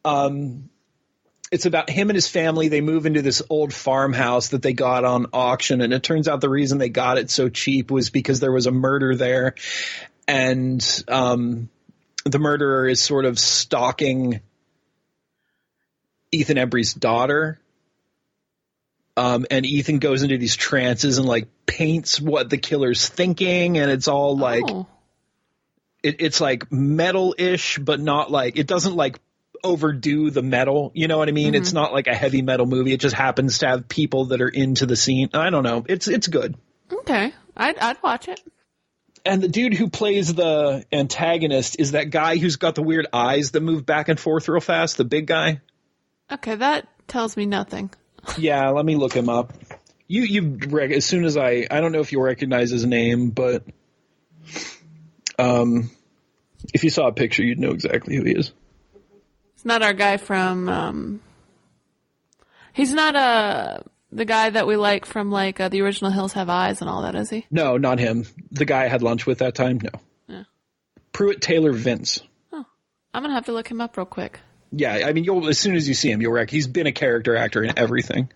It's about him and his family. They move into this old farmhouse that they got on auction, and it turns out the reason they got it so cheap was because there was a murder there, and the murderer is sort of stalking Ethan Embry's daughter. And Ethan goes into these trances and like paints what the killer's thinking, and it's all like it's like metal-ish, but not like it doesn't like overdo the metal, you know what I mean? It's not like a heavy metal movie. It just happens to have people that are into the scene. I don't know. It's good. Okay. I'd watch it. And the dude who plays the antagonist is that guy who's got the weird eyes that move back and forth real fast, the big guy. Okay, that tells me nothing. Yeah, let me look him up. As soon as I don't know if you'll recognize his name, but if you saw a picture, you'd know exactly who he is. It's not our guy from, he's not the guy that we like from like the original Hills Have Eyes and all that, is he? No, not him. The guy I had lunch with that time, no. Yeah. Pruitt Taylor Vince. Oh, I'm going to have to look him up real quick. Yeah, I mean, as soon as you see him, you'll recognize. He's been a character actor in everything.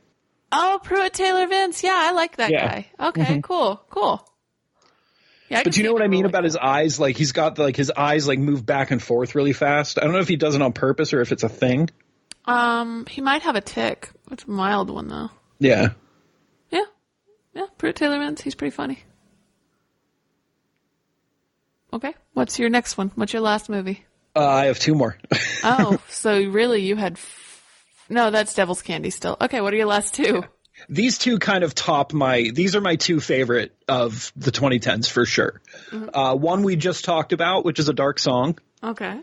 Oh, Pruitt Taylor Vince. Yeah, I like that guy. Okay, cool. Yeah, but you know what I mean about his eyes? Like, he's got his eyes like move back and forth really fast. I don't know if he does it on purpose or if it's a thing. He might have a tic. It's a mild one though. Yeah. Yeah, Pruitt Taylor Vince. He's pretty funny. Okay, what's your next one? What's your last movie? I have two more. Oh, so really you had... No, that's Devil's Candy still. Okay, what are your last two? These two kind of these are my two favorite of the 2010s for sure. Mm-hmm. One we just talked about, which is A Dark Song. Okay.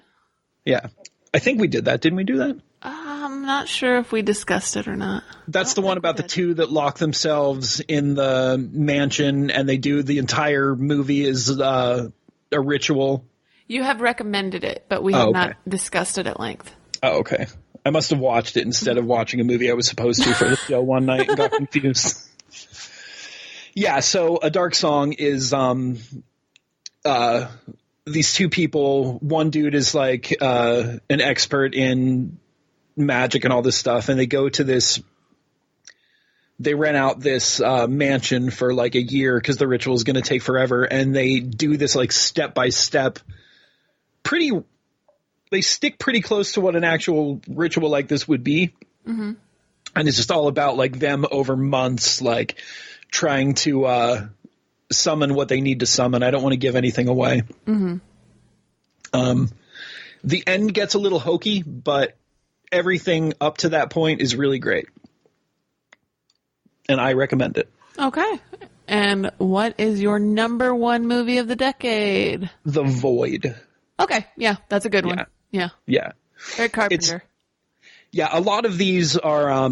Yeah. I think we did that. Didn't we do that? I'm not sure if we discussed it or not. That's the one about the two that lock themselves in the mansion and they do the entire movie is a ritual. You have recommended it, but we have not discussed it at length. Oh, okay. I must have watched it instead of watching a movie I was supposed to for the show one night and got confused. Yeah, so A Dark Song is these two people. One dude is like an expert in magic and all this stuff, and they go to this. They rent out this mansion for like a year because the ritual is going to take forever, and they do this like step by step. They stick pretty close to what an actual ritual like this would be. Mm-hmm. And it's just all about like them over months, like trying to summon what they need to summon. I don't want to give anything away. Mm-hmm. The end gets a little hokey, but everything up to that point is really great. And I recommend it. Okay. And what is your number one movie of the decade? The Void. Okay. Yeah, that's a good one. Yeah. Very Carpenter. A lot of these are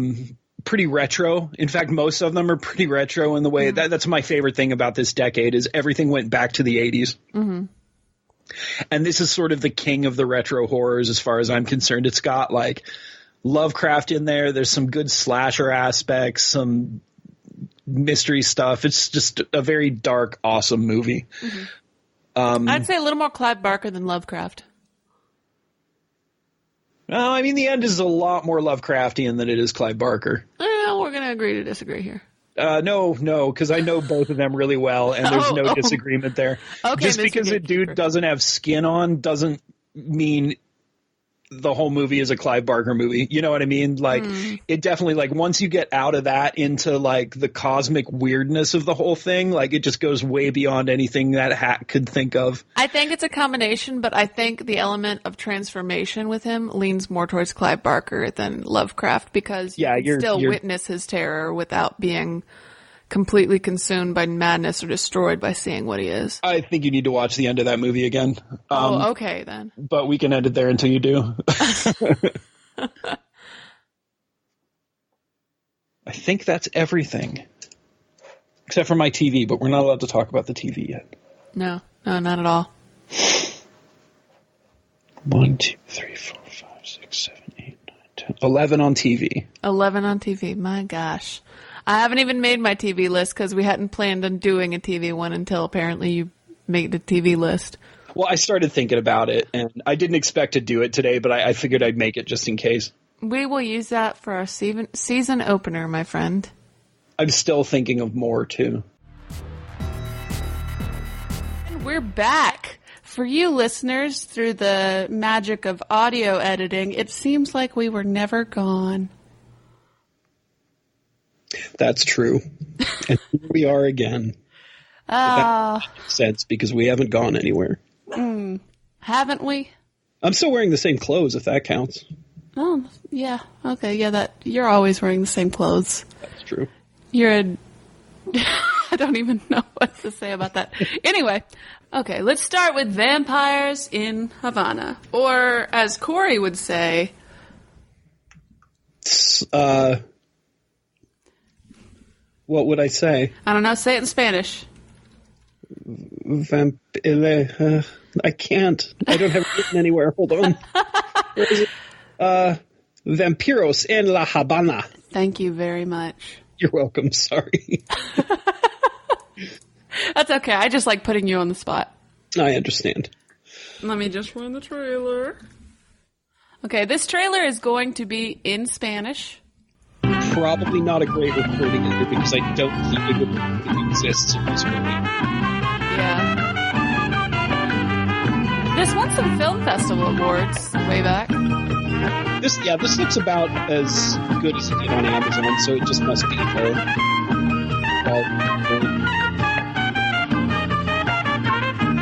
pretty retro. In fact, most of them are pretty retro in the way that's my favorite thing about this decade is everything went back to the 80s. Mm-hmm. And this is sort of the king of the retro horrors as far as I'm concerned. It's got like Lovecraft in there. There's some good slasher aspects, some mystery stuff. It's just a very dark, awesome movie. Mm-hmm. I'd say a little more Clive Barker than Lovecraft. No, I mean, the end is a lot more Lovecraftian than it is Clive Barker. We're going to agree to disagree here. No, because I know both of them really well, and there's no disagreement there. Okay, just because a dude doesn't have skin on doesn't mean the whole movie is a Clive Barker movie. You know what I mean? Like, it definitely, like, once you get out of that into, like, the cosmic weirdness of the whole thing, like, it just goes way beyond anything that Hack could think of. I think it's a combination, but I think the element of transformation with him leans more towards Clive Barker than Lovecraft because you can still witness his terror without being completely consumed by madness or destroyed by seeing what he is. I think you need to watch the end of that movie again. Okay, then. But we can end it there until you do. I think that's everything. Except for my TV, but we're not allowed to talk about the TV yet. No, not at all. 1, 2, 3, 4, 5, 6, 7, 8, 9, 10. 11 on TV. 11 on TV, my gosh. I haven't even made my TV list because we hadn't planned on doing a TV one until apparently you made the TV list. Well, I started thinking about it, and I didn't expect to do it today, but I figured I'd make it just in case. We will use that for our season opener, my friend. I'm still thinking of more, too. And we're back. For you listeners, through the magic of audio editing, it seems like we were never gone. That's true. And here we are again. That makes sense because we haven't gone anywhere. Haven't we? I'm still wearing the same clothes, if that counts. Oh, yeah. Okay, yeah, you're always wearing the same clothes. That's true. You're a... I don't even know what to say about that. Anyway, okay, let's start with vampires in Havana. Or, as Corey would say... What would I say? I don't know, say it in Spanish. I can't. I don't have it written anywhere. Hold on. Where is it? Vampiros en la Habana. Thank you very much. You're welcome. Sorry. That's okay. I just like putting you on the spot. I understand. Let me just run the trailer. Okay, this trailer is going to be in Spanish. Probably not a great recording of it because I don't think it would exist in this movie. Yeah. This won some film festival awards way back. This looks about as good as it did on Amazon, so it just must be her.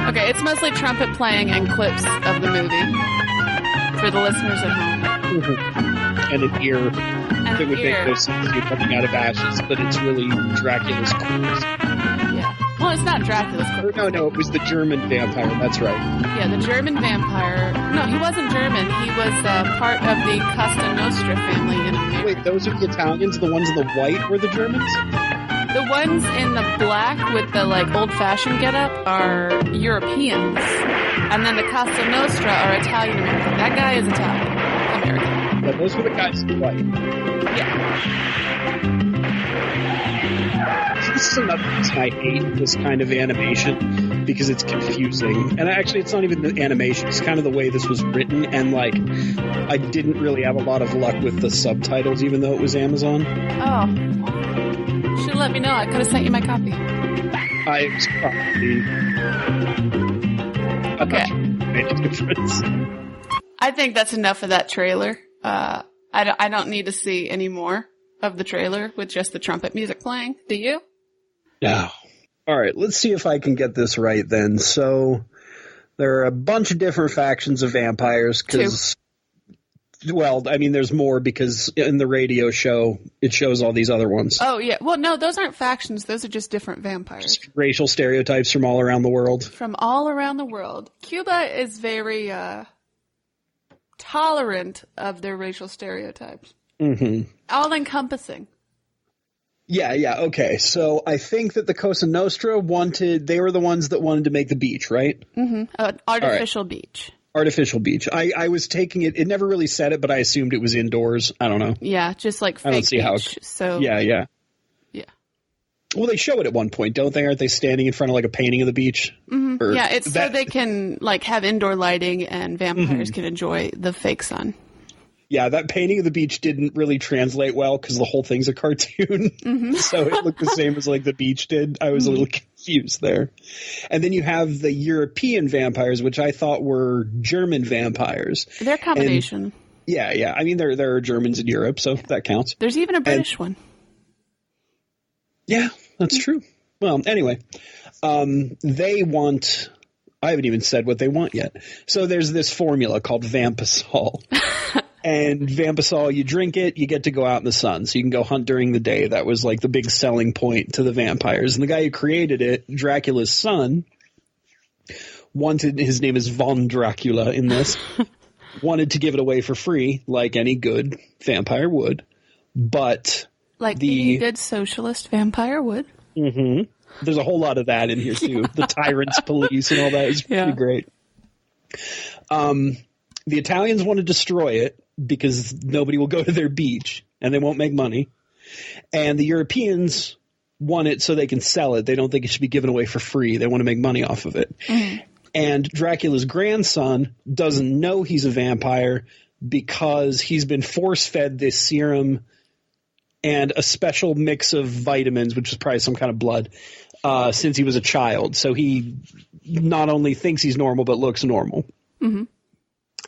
Okay, it's mostly trumpet playing and clips of the movie for the listeners at home. And an ear that would make no sense to you coming out of ashes, but it's really Dracula's corpse. Yeah. Well, it's not Dracula's corpse. No, it was the German vampire. That's right. Yeah, the German vampire. No, he wasn't German. He was part of the Costa Nostra family in America. Wait, those are the Italians? The ones in the white were the Germans? The ones in the black with the old-fashioned getup are Europeans, and then the Costa Nostra are Italian American. That guy is Italian American. Yeah, those were the guys in the white. Yeah. This is another reason I hate this kind of animation, because it's confusing. And actually, it's not even the animation. It's kind of the way this was written. And, I didn't really have a lot of luck with the subtitles, even though it was Amazon. Oh. Should let me know. I could have sent you my copy. I was probably... Okay. Made a difference. I think that's enough of that trailer. I don't need to see any more of the trailer with just the trumpet music playing. Do you? No. All right, let's see if I can get this right then. So there are a bunch of different factions of vampires because, well, I mean, there's more because in the radio show, it shows all these other ones. Oh, yeah. Well, no, those aren't factions. Those are just different vampires. Just racial stereotypes from all around the world. From all around the world. Cuba is very tolerant of their racial stereotypes. Mm-hmm. All-encompassing. Yeah, okay. So I think that the Cosa Nostra they were the ones that wanted to make the beach, right? Mm-hmm. An artificial beach. Artificial beach. I was taking it never really said it, but I assumed it was indoors. I don't know. Yeah, just like fake I don't see beach. Yeah. Well, they show it at one point, don't they? Aren't they standing in front of a painting of the beach? Mm-hmm. Yeah, it's so they can have indoor lighting and vampires can enjoy the fake sun. Yeah, that painting of the beach didn't really translate well because the whole thing's a cartoon. Mm-hmm. So it looked the same as the beach did. I was a little confused there. And then you have the European vampires, which I thought were German vampires. They're a combination. And, yeah. I mean, there are Germans in Europe, so that counts. There's even a British one. Yeah, that's true. Well, anyway, they want... I haven't even said what they want yet. So there's this formula called Vampisol. And Vampisol, you drink it, you get to go out in the sun. So you can go hunt during the day. That was the big selling point to the vampires. And the guy who created it, Dracula's son, his name is Von Dracula in this, wanted to give it away for free, like any good vampire would. But... any good socialist vampire would. Mm-hmm. There's a whole lot of that in here, too. The tyrants, police, and all that is pretty great. The Italians want to destroy it because nobody will go to their beach, and they won't make money. And the Europeans want it so they can sell it. They don't think it should be given away for free. They want to make money off of it. Mm-hmm. And Dracula's grandson doesn't know he's a vampire because he's been force-fed this serum and a special mix of vitamins, which is probably some kind of blood, since he was a child. So he not only thinks he's normal, but looks normal. Mm-hmm.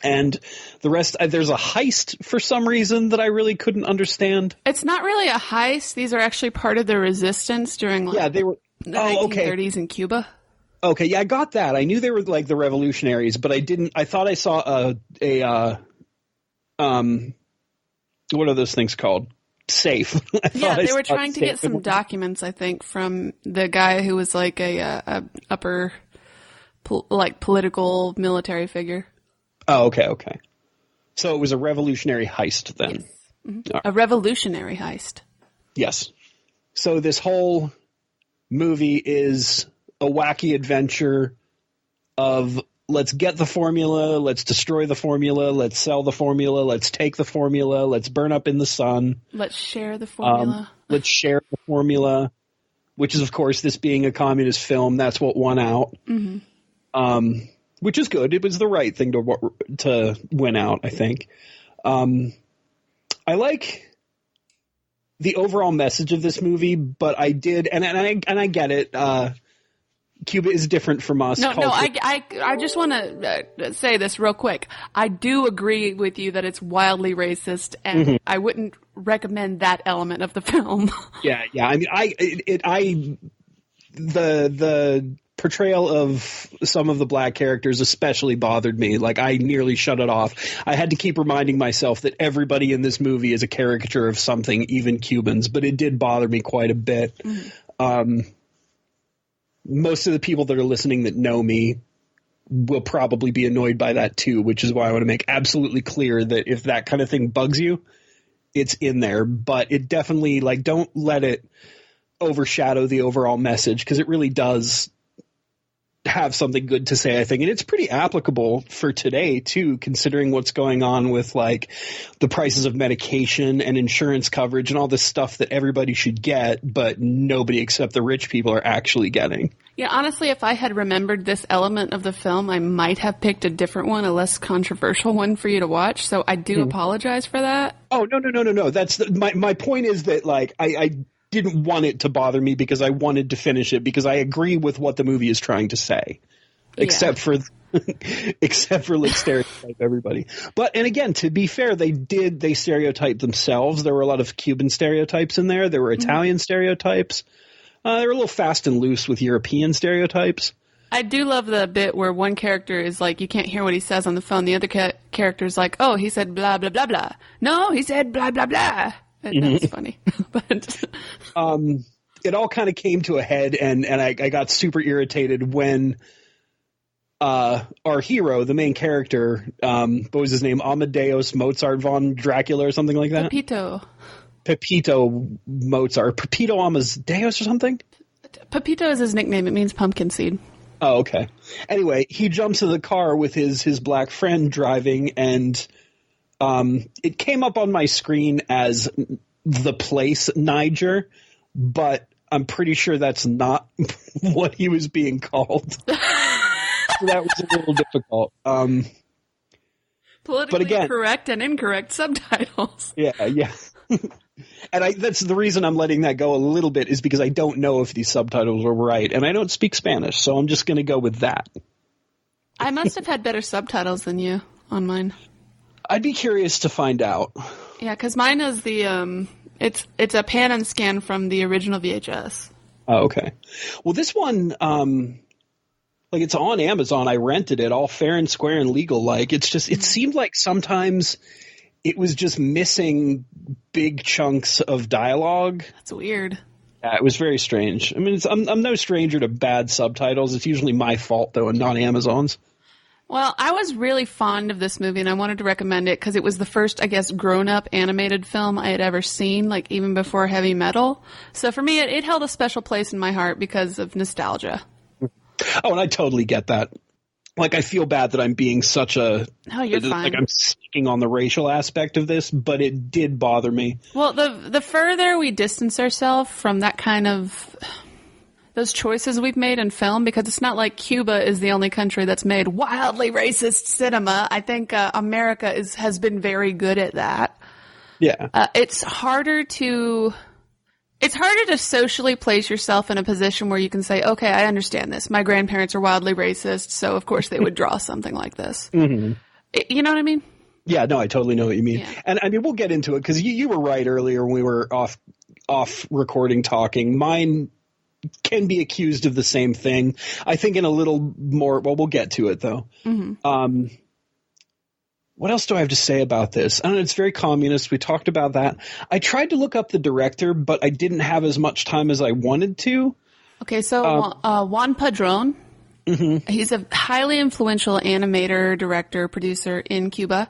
And the rest, there's a heist for some reason that I really couldn't understand. It's not really a heist. These are actually part of the resistance during they were the 1930s in Cuba. Okay, yeah, I got that. I knew they were the revolutionaries, but I thought I saw what are those things called? safe. Yeah, they were trying to get some documents, I think, from the guy who was like a upper, political military figure. Oh, okay. So it was a revolutionary heist then. Yes. Mm-hmm. A revolutionary heist. Yes. So this whole movie is a wacky adventure of let's get the formula, let's destroy the formula, let's sell the formula, let's take the formula, let's burn up in the sun. Let's share the formula. Let's share the formula, which is, of course, this being a communist film, that's what won out. Mm-hmm. Which is good. It was the right thing to win out, I think. I like the overall message of this movie, but I did, and I get it. Cuba is different from us. No, I just want to say this real quick. I do agree with you that it's wildly racist, and I wouldn't recommend that element of the film. Yeah. I mean, the portrayal of some of the black characters especially bothered me. Like, I nearly shut it off. I had to keep reminding myself that everybody in this movie is a caricature of something, even Cubans, but it did bother me quite a bit. Most of the people that are listening that know me will probably be annoyed by that too, which is why I want to make absolutely clear that if that kind of thing bugs you, it's in there, but it definitely, like, don't let it overshadow the overall message, because it really does have something good to say, I think. And it's pretty applicable for today too, considering what's going on with, like, the prices of medication and insurance coverage and all this stuff that everybody should get, but nobody except the rich people are actually getting. Yeah, honestly, if I had remembered this element of the film, I might have picked a different one, a less controversial one for you to watch. So I do apologize for that. Oh, no. That's my point is that, like, I didn't want it to bother me because I wanted to finish it, because I agree with what the movie is trying to say, except for like stereotype everybody. But, and again, to be fair, they stereotyped themselves. There were a lot of Cuban stereotypes in there. There were Italian stereotypes. They were a little fast and loose with European stereotypes. I do love the bit where one character is like, you can't hear what he says on the phone. The other character is like, oh, he said blah, blah, blah, blah. No, he said blah, blah, blah. That's funny. But it all kind of came to a head, and I got super irritated when our hero, the main character, what was his name? Amadeus Mozart von Dracula or something like that? Pepito Mozart. Pepito Amadeus or something? Pepito is his nickname. It means pumpkin seed. Oh, okay. Anyway, he jumps in the car with his black friend driving, and it came up on my screen as The Place Niger, but I'm pretty sure that's not what he was being called. So that was a little difficult. Politically correct and incorrect subtitles. Yeah. And that's the reason I'm letting that go a little bit, is because I don't know if these subtitles are right, and I don't speak Spanish, so I'm just going to go with that. I must have had better subtitles than you on mine. I'd be curious to find out. Yeah, because mine is the it's a pan and scan from the original VHS. Oh, okay. Well, this one, like, it's on Amazon. I rented it, all fair and square and legal. Like, it's just, it seemed like sometimes it was just missing big chunks of dialogue. That's weird. Yeah, it was very strange. I mean, I'm no stranger to bad subtitles. It's usually my fault, though, and not Amazon's. Well, I was really fond of this movie, and I wanted to recommend it because it was the first, I guess, grown-up animated film I had ever seen, like, even before Heavy Metal. So for me, it held a special place in my heart because of nostalgia. Oh, and I totally get that. Like, I feel bad that I'm being such a... Oh, you're fine. Like, I'm sticking on the racial aspect of this, but it did bother me. Well, the further we distance ourselves from that kind of... those choices we've made in film, because it's not like Cuba is the only country that's made wildly racist cinema. I think America has been very good at that. Yeah. It's harder to socially place yourself in a position where you can say, okay, I understand this. My grandparents are wildly racist, so of course they would draw something like this. Mm-hmm. You know what I mean? Yeah, no, I totally know what you mean. Yeah. And I mean, we'll get into it, because you were right earlier when we were off recording talking. Mine can be accused of the same thing. I think in a little more, well, we'll get to it though. Mm-hmm. What else do I have to say about this? I don't know. It's very communist. We talked about that. I tried to look up the director, but I didn't have as much time as I wanted to. Okay, so Juan Padron, he's a highly influential animator, director, producer in Cuba.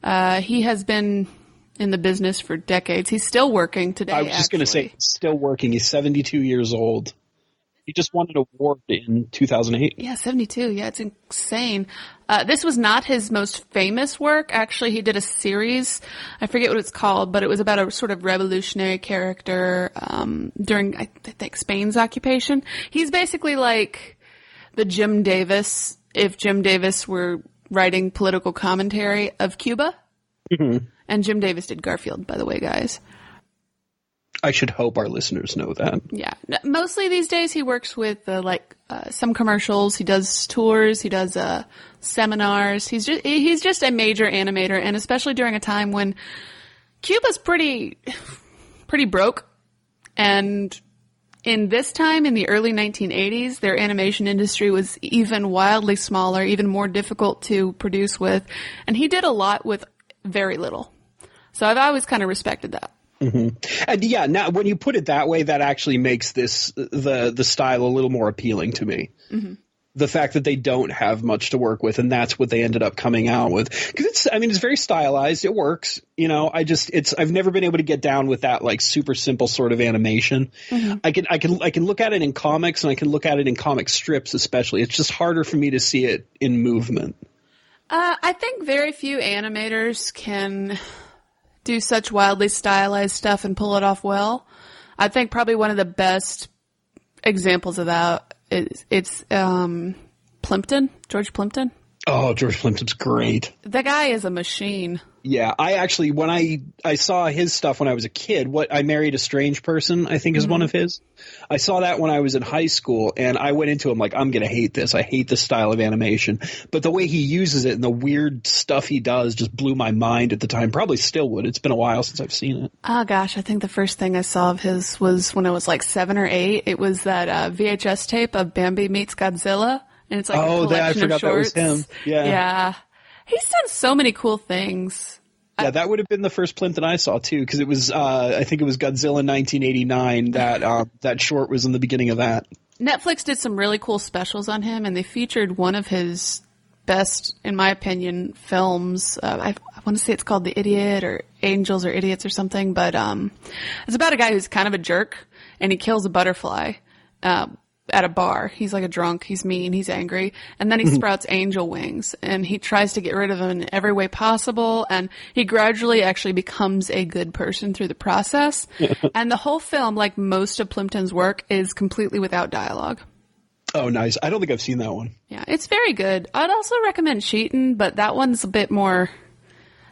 He has been in the business for decades. He's still working today. I was just going to say, still working. He's 72 years old. He just won an award in 2008. Yeah, 72. Yeah, it's insane. This was not his most famous work. Actually, he did a series. I forget what it's called, but it was about a sort of revolutionary character during, I think, Spain's occupation. He's basically like the Jim Davis, if Jim Davis were writing political commentary of Cuba. Mm-hmm. And Jim Davis did Garfield, by the way, guys. I should hope our listeners know that. Yeah. Mostly these days he works with some commercials. He does tours. He does seminars. He's just a major animator, and especially during a time when Cuba's pretty broke. And in this time, in the early 1980s, their animation industry was even wildly smaller, even more difficult to produce with. And he did a lot with very little. So I've always kind of respected that. Mm-hmm. And yeah, now when you put it that way, that actually makes this the style a little more appealing to me. Mm-hmm. The fact that they don't have much to work with, and that's what they ended up coming out with. Because it's very stylized. It works. I've never been able to get down with that like super simple sort of animation. Mm-hmm. I can look at it in comics, and I can look at it in comic strips, especially. It's just harder for me to see it in movement. I think very few animators can do such wildly stylized stuff and pull it off well. I think probably one of the best examples of that is Plimpton, George Plimpton. Oh, George Plimpton's great. The guy is a machine. Yeah, I actually, when I saw his stuff when I was a kid, I Married a Strange Person, I think is one of his. I saw that when I was in high school, and I went into him like, I'm going to hate this. I hate this style of animation. But the way he uses it and the weird stuff he does just blew my mind at the time. Probably still would. It's been a while since I've seen it. Oh, gosh. I think the first thing I saw of his was when I was like 7 or 8. It was that VHS tape of Bambi Meets Godzilla. And it's like a collection of shorts. That was him. Yeah. Yeah. He's done so many cool things. Yeah, that would have been the first Plimpton I saw too, because it was I think it was Godzilla 1989 that short was in the beginning of that. Netflix did some really cool specials on him, and they featured one of his best, in my opinion, films. I want to say it's called The Idiot or Angels or Idiots or something, but it's about a guy who's kind of a jerk, and he kills a butterfly at a bar. He's like a drunk. He's mean. He's angry. And then he sprouts angel wings, and he tries to get rid of them in every way possible. And he gradually actually becomes a good person through the process. And the whole film, like most of Plimpton's work, is completely without dialogue. Oh, nice. I don't think I've seen that one. Yeah, it's very good. I'd also recommend Cheatin', but that one's a bit more,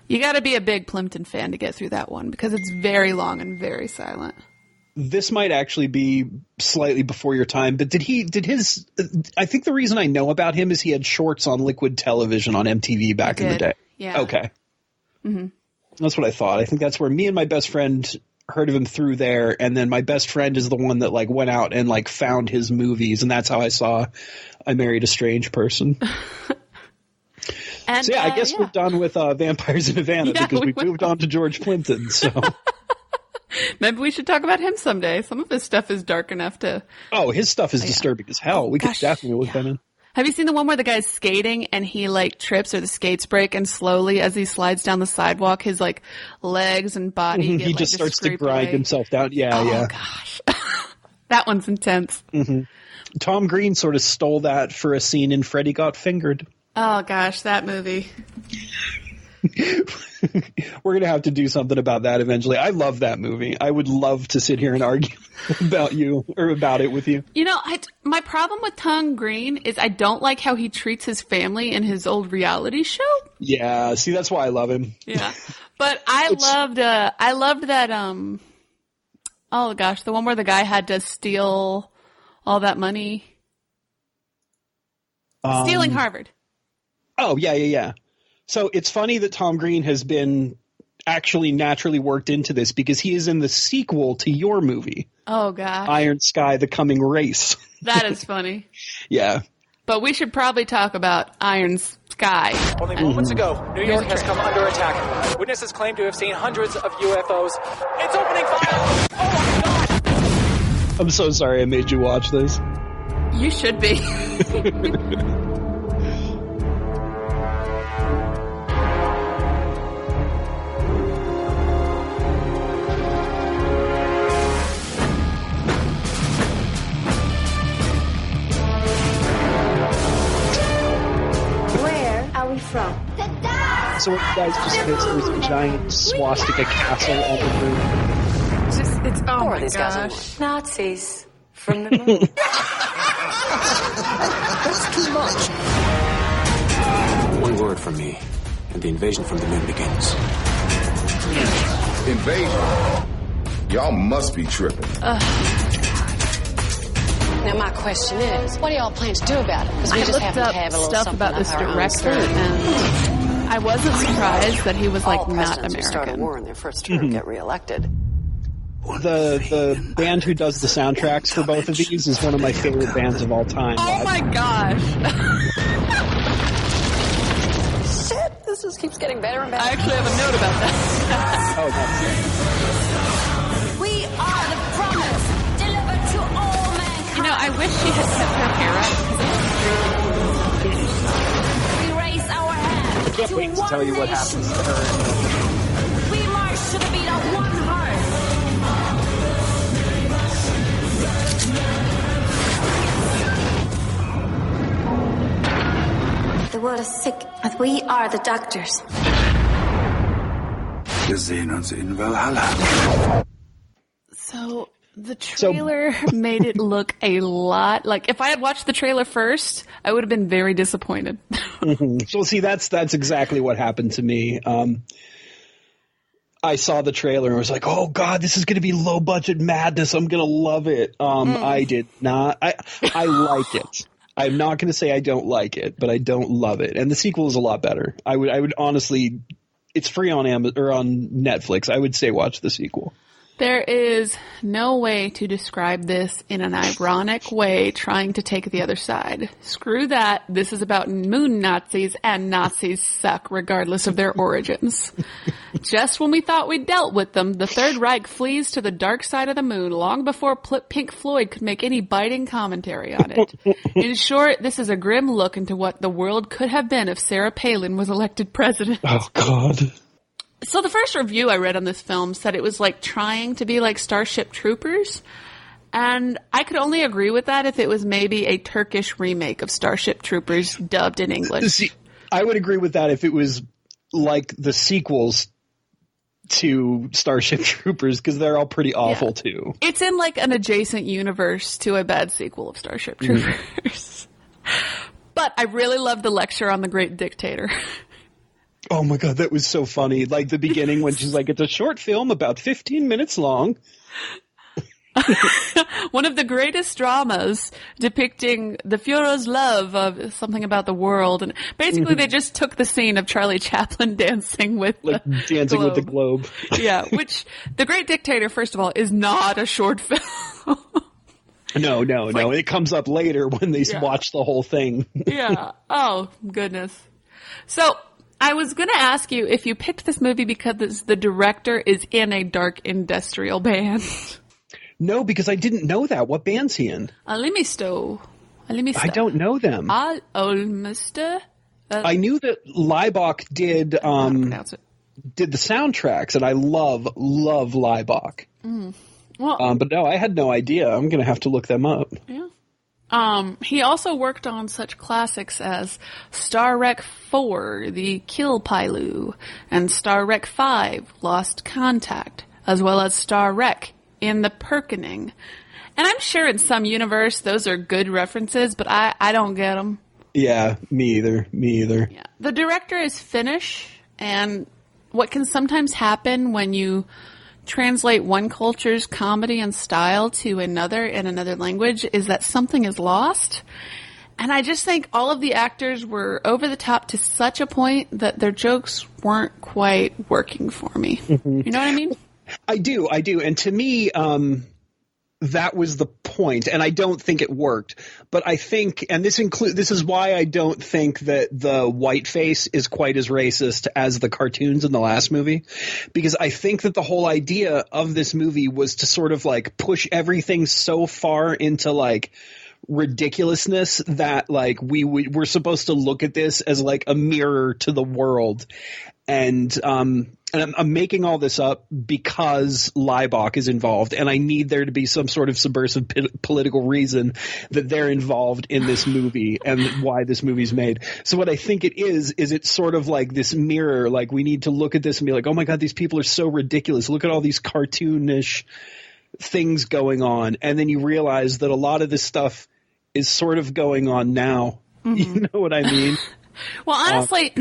you got to be a big Plimpton fan to get through that one because it's very long and very silent. This might actually be slightly before your time, but I think the reason I know about him is he had shorts on Liquid Television on MTV back in the day. Yeah. Okay. Mm-hmm. That's what I thought. I think that's where me and my best friend heard of him through there. And then my best friend is the one that like went out and like found his movies. And that's how I saw I Married a Strange Person. And, so yeah, I guess we're done with Vampires in Havana because we moved on to George Plimpton. So. Maybe we should talk about him someday. Some of his stuff is dark enough to... Oh, his stuff is disturbing as hell. We could definitely look that in. Have you seen the one where the guy's skating and he like trips or the skates break and slowly as he slides down the sidewalk, his like legs and body get, he just starts to grind himself down. Yeah, yeah. Oh, gosh. That one's intense. Mm-hmm. Tom Green sort of stole that for a scene in Freddy Got Fingered. Oh, gosh, that movie. We're going to have to do something about that eventually. I love that movie. I would love to sit here and argue about it with you. You know, my problem with Tom Green is I don't like how he treats his family in his old reality show. Yeah, see, that's why I love him. Yeah. But I loved that, oh gosh, the one where the guy had to steal all that money. Stealing Harvard. Oh, yeah. So it's funny that Tom Green has been actually naturally worked into this because he is in the sequel to your movie. Oh, gosh. Iron Sky, The Coming Race. That is funny. Yeah. But we should probably talk about Iron Sky. Only moments ago, New York has come under attack. Witnesses claim to have seen hundreds of UFOs. It's opening fire! Oh my God! I'm so sorry I made you watch this. You should be. From. So what you guys just missed was a giant swastika castle on the moon. It's oh my these gosh. Guys are Nazis from the moon. That's too much. One word from me, and the invasion from the moon begins. Invasion? Y'all must be tripping. Now my question is, what do y'all plan to do about it? Because we just looked happen up to have a little stuff something about this up our own director, sleeve. and I wasn't surprised that he was like All not presidents who start a American. war in their first term get reelected. The band who does the soundtracks for both of these is one of my favorite bands of all time. Oh my gosh! Shit, this just keeps getting better and better. I actually have a note about that. Oh, that's We are the promise delivered to all mankind. You know, I wish she had kept her hair up. We raise our hand I can't wait to tell you what happens to her. We march to the beat of one heart. The world is sick, and we are the doctors. Wir sehen uns in Valhalla. So the trailer made it look a lot like if I had watched the trailer first, I would have been very disappointed. So see, that's exactly what happened to me. I saw the trailer and was like, "Oh God, this is going to be low budget madness. I'm going to love it." I did not. I like it. I'm not going to say I don't like it, but I don't love it. And the sequel is a lot better. I would honestly, it's free on Amazon or on Netflix. I would say watch the sequel. There is no way to describe this in an ironic way trying to take the other side. Screw that. This is about moon Nazis, and Nazis suck regardless of their origins. Just when we thought we'd dealt with them, the Third Reich flees to the dark side of the moon long before Pink Floyd could make any biting commentary on it. In short, this is a grim look into what the world could have been if Sarah Palin was elected president. Oh God. So the first review I read on this film said it was like trying to be like Starship Troopers. And I could only agree with that if it was maybe a Turkish remake of Starship Troopers dubbed in English. See, I would agree with that if it was like the sequels to Starship Troopers, because they're all pretty awful too. It's in like an adjacent universe to a bad sequel of Starship Troopers. But I really love the lecture on the Great Dictator. Oh my God, that was so funny. Like the beginning when she's like, it's a short film about 15 minutes long. One of the greatest dramas depicting the Führer's love of something about the world. And basically they just took the scene of Charlie Chaplin dancing with Like the dancing globe. with the globe. Yeah, which The Great Dictator, first of all, is not a short film. No. It comes up later when they watch the whole thing. Yeah. Oh, goodness. So I was going to ask you if you picked this movie because the director is in a dark industrial band. No, because I didn't know that. What band's he in? Alimisto. I don't know them. Alimisto? I knew that Leibach did pronounce it. did the soundtracks, and I love Leibach. Well, But no, I had no idea. I'm going to have to look them up. yeah. He also worked on such classics as Star Wreck 4, The Kill Pilu, and Star Wreck 5, Lost Contact, as well as Star Wreck in the Perkening. And I'm sure in some universe those are good references, but I don't get them. Yeah, me either. Yeah. The director is Finnish, and what can sometimes happen when you translate one culture's comedy and style to another in another language is that something is lost. And I just think all of the actors were over the top to such a point that their jokes weren't quite working for me. You know what I mean? I do. And to me, that was the point, and I don't think it worked. But I think, and this is why I don't think that the whiteface is quite as racist as the cartoons in the last movie, because I think that the whole idea of this movie was to sort of like push everything so far into like ridiculousness that like we're supposed to look at this as like a mirror to the world. And I'm making all this up because Leibach is involved, and I need there to be some sort of subversive political reason that they're involved in this movie and why this movie's made. So what I think it is it's sort of like this mirror. Like, we need to look at this and be like, oh my God, these people are so ridiculous. Look at all these cartoonish things going on. And then you realize that a lot of this stuff is sort of going on now. Mm-hmm. You know what I mean? Well, honestly,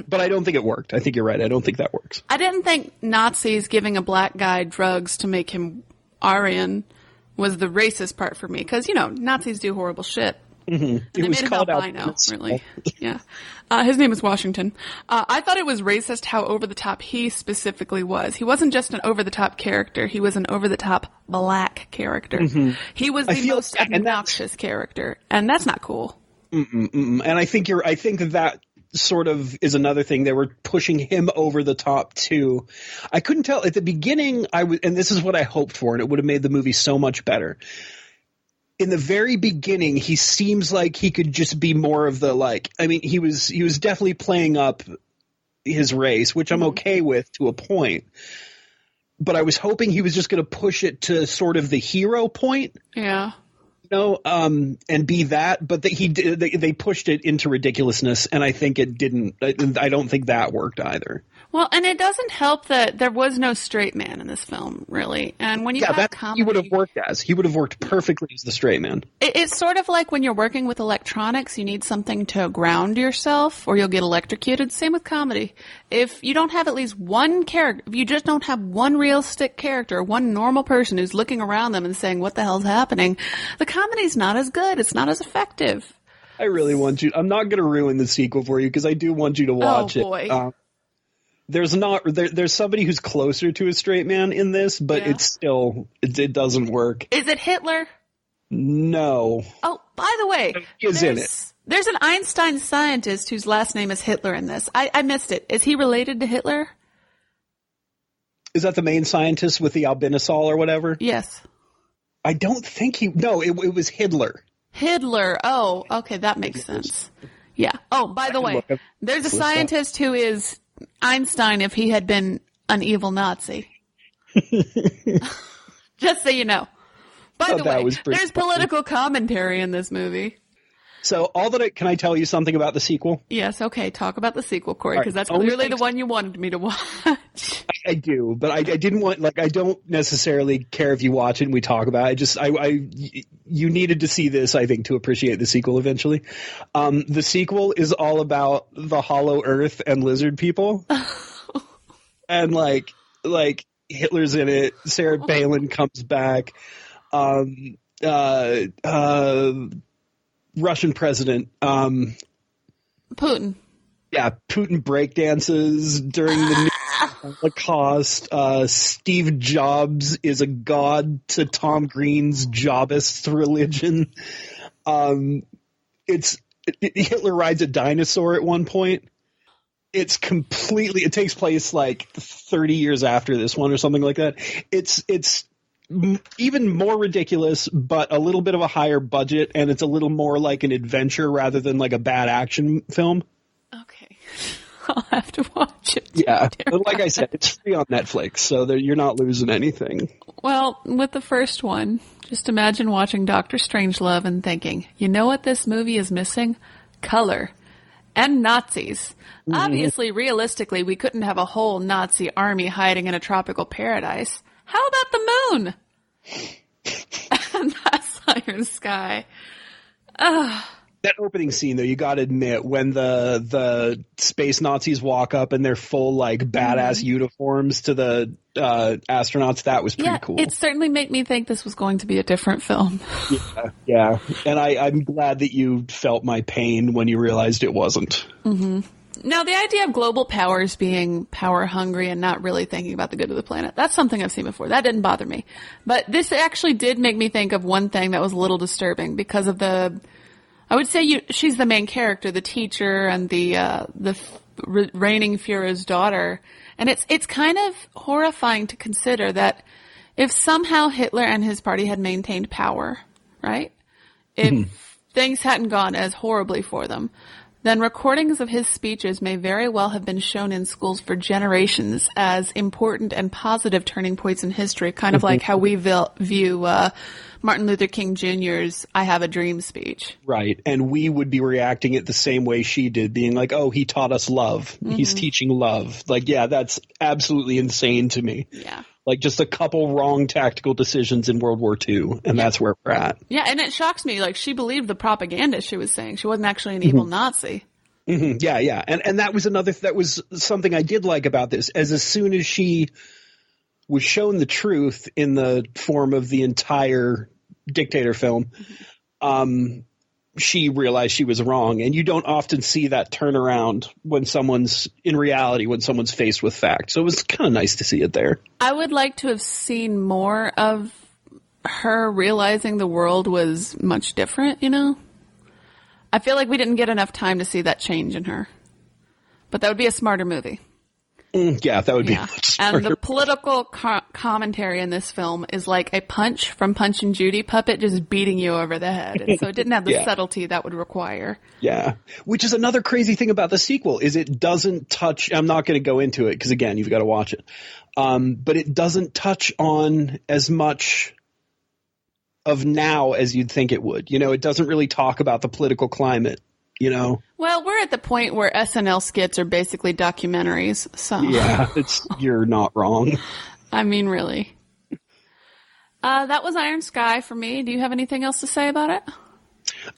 but I don't think it worked. I think you're right. I don't think that works. I didn't think Nazis giving a black guy drugs to make him Aryan was the racist part for me, because Nazis do horrible shit. Mm-hmm. They made him albino, really. Yeah, his name is Washington. I thought it was racist how over the top he specifically was. He wasn't just an over the top character; he was an over the top black character. Mm-hmm. He was the most obnoxious character, and that's not cool. And I think that sort of is another thing. They were pushing him over the top too. I couldn't tell at the beginning. And this is what I hoped for, and it would have made the movie so much better. In the very beginning, he seems like he could just be more of the like. I mean, he was definitely playing up his race, which I'm okay with to a point. But I was hoping he was just going to push it to sort of the hero point. Yeah. And be that, but they pushed it into ridiculousness, and I think it didn't. I don't think that worked either. Well, and it doesn't help that there was no straight man in this film, really. And when you have comedy, he would have worked as. He would have worked perfectly as the straight man. It's sort of like when you're working with electronics, you need something to ground yourself, or you'll get electrocuted. Same with comedy. If you don't have at least one character, if you just don't have one realistic character, one normal person who's looking around them and saying, what the hell's happening, the comedy's not as good. It's not as effective. I really want you. I'm not going to ruin the sequel for you because I do want you to watch it. Oh, boy. There's somebody who's closer to a straight man in this, but it's still, it doesn't work. Is it Hitler? No. Oh, by the way, he is in it. There's an Einstein scientist whose last name is Hitler in this. I missed it. Is he related to Hitler? Is that the main scientist with the albinosol or whatever? Yes. I don't think it was Hitler. Hitler. Oh, okay. That makes sense. Yeah. Oh, by the way, there's a scientist who is Einstein if he had been an evil Nazi. Just so you know. By the way, there's political commentary in this movie. So can I tell you something about the sequel? Yes, okay. Talk about the sequel, Corey, because that's clearly the one you wanted me to watch. I do, but I didn't want, I don't necessarily care if you watch it and we talk about it. You needed to see this, I think, to appreciate the sequel eventually. The sequel is all about the Hollow Earth and lizard people. And Hitler's in it. Sarah Palin comes back. Russian president. Putin. Yeah, Putin breakdances during the Holocaust. Steve Jobs is a god to Tom Green's Jobist religion. Hitler rides a dinosaur at one point. It takes place 30 years after this one or something like that. It's even more ridiculous, but a little bit of a higher budget, and it's a little more like an adventure rather than like a bad action film. Okay. I'll have to watch it. Yeah. But like I said, it's free on Netflix, so you're not losing anything. Well, with the first one, just imagine watching Dr. Strangelove and thinking, you know what this movie is missing? Color. And Nazis. Mm-hmm. Obviously, realistically, we couldn't have a whole Nazi army hiding in a tropical paradise. How about the moon? And that's Iron Sky. That opening scene, though, you got to admit, when the space Nazis walk up in their full badass uniforms to the astronauts, that was pretty cool. It certainly made me think this was going to be a different film. Yeah. And I'm glad that you felt my pain when you realized it wasn't. Mm-hmm. Now, the idea of global powers being power hungry and not really thinking about the good of the planet, that's something I've seen before. That didn't bother me. But this actually did make me think of one thing that was a little disturbing because of I would say she's the main character, the teacher and the reigning Führer's daughter. And it's kind of horrifying to consider that if somehow Hitler and his party had maintained power, right? If things hadn't gone as horribly for them, then recordings of his speeches may very well have been shown in schools for generations as important and positive turning points in history, kind of like how we view Martin Luther King Jr.'s I Have a Dream speech. Right. And we would be reacting it the same way she did, being like, oh, he taught us love. He's teaching love. Like, yeah, that's absolutely insane to me. Yeah. Like just a couple wrong tactical decisions in World War II, and that's where we're at. Yeah, and it shocks me. Like, she believed the propaganda she was saying. She wasn't actually an evil Nazi. Yeah, yeah. And that was that was something I did like about this. As soon as she was shown the truth in the form of the entire dictator film, she realized she was wrong. And you don't often see that turnaround when someone's faced with fact. So it was kind of nice to see it there. I would like to have seen more of her realizing the world was much different, you know? I feel like we didn't get enough time to see that change in her. But that would be a smarter movie. Yeah, that would be much smarter. And the political commentary in this film is like a Punch from Punch and Judy puppet just beating you over the head. And so it didn't have the subtlety that would require. Yeah. Which is another crazy thing about the sequel is it doesn't touch – I'm not going to go into it because, again, you've got to watch it. But it doesn't touch on as much of now as you'd think it would. You know, it doesn't really talk about the political climate. You know? Well, we're at the point where SNL skits are basically documentaries, so. Yeah, you're not wrong. I mean, really. That was Iron Sky for me. Do you have anything else to say about it?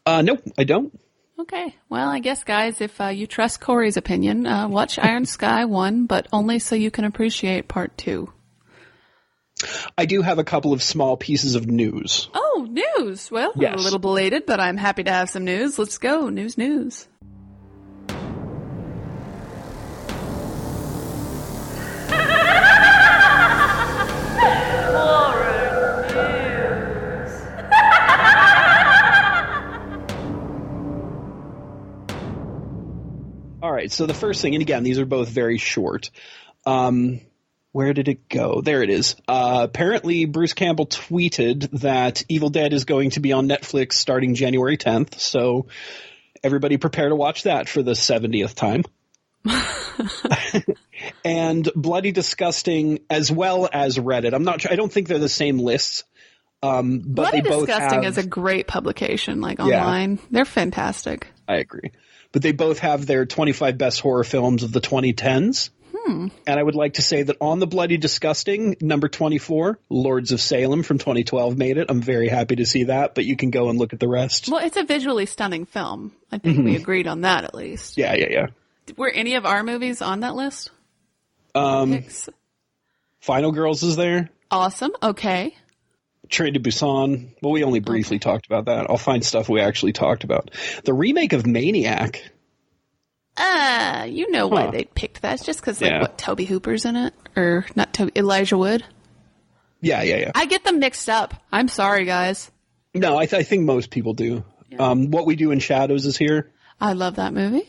Nope, I don't. Okay. Well, I guess, guys, if you trust Corey's opinion, watch Iron Sky 1, but only so you can appreciate Part 2. I do have a couple of small pieces of news. Oh, news. Well, yes. I'm a little belated, but I'm happy to have some news. Let's go. News. All right, so the first thing, and again, these are both very short. Where did it go? There it is. Apparently, Bruce Campbell tweeted that Evil Dead is going to be on Netflix starting January 10th. So everybody prepare to watch that for the 70th time. And Bloody Disgusting, as well as Reddit. I'm not sure. I don't think they're the same lists. But Bloody they both Disgusting have, is a great publication, like online. They're fantastic. I agree. But they both have their 25 best horror films of the 2010s. And I would like to say that on the Bloody Disgusting, number 24, Lords of Salem from 2012 made it. I'm very happy to see that, but you can go and look at the rest. Well, it's a visually stunning film. I think we agreed on that at least. Yeah. Were any of our movies on that list? Final Girls is there. Awesome. Okay. Train to Busan. Well, we only briefly talked about that. I'll find stuff we actually talked about. The remake of Maniac. You know why they picked that. It's just because, Toby Hooper's in it? Or not Toby, Elijah Wood? Yeah. I get them mixed up. I'm sorry, guys. No, I think most people do. Yeah. What We Do in Shadows is here. I love that movie,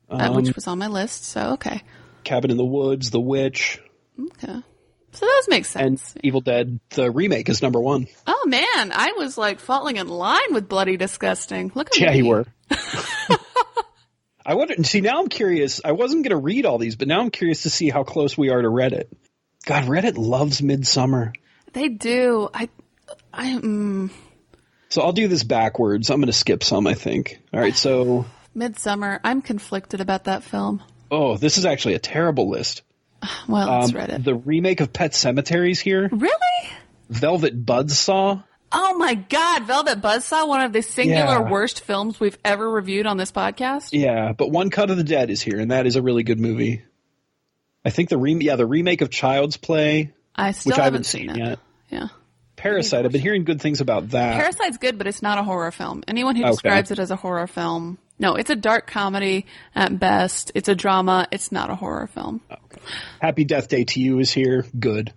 which was on my list, so okay. Cabin in the Woods, The Witch. Okay. So those make sense. And Evil Dead, the remake, is number 1. Oh, man. I was, falling in line with Bloody Disgusting. Look at me. Yeah, you were. I wonder. See, now I'm curious. I wasn't going to read all these, but now I'm curious to see how close we are to Reddit. God, Reddit loves Midsummer. They do. So I'll do this backwards. I'm going to skip some, I think. All right, so Midsummer. I'm conflicted about that film. Oh, this is actually a terrible list. Well, it's Reddit. The remake of Pet Sematary here. Really? Velvet Buzzsaw. Oh my God, Velvet Buzzsaw, one of the singular worst films we've ever reviewed on this podcast. Yeah, but One Cut of the Dead is here, and that is a really good movie. I think the remake of Child's Play, which I haven't seen it yet. Yeah. Parasite, I've been hearing good things about that. Parasite's good, but it's not a horror film. Anyone who describes it as a horror film No, it's a dark comedy at best. It's a drama. It's not a horror film. Okay. Happy Death Day to You is here. Good.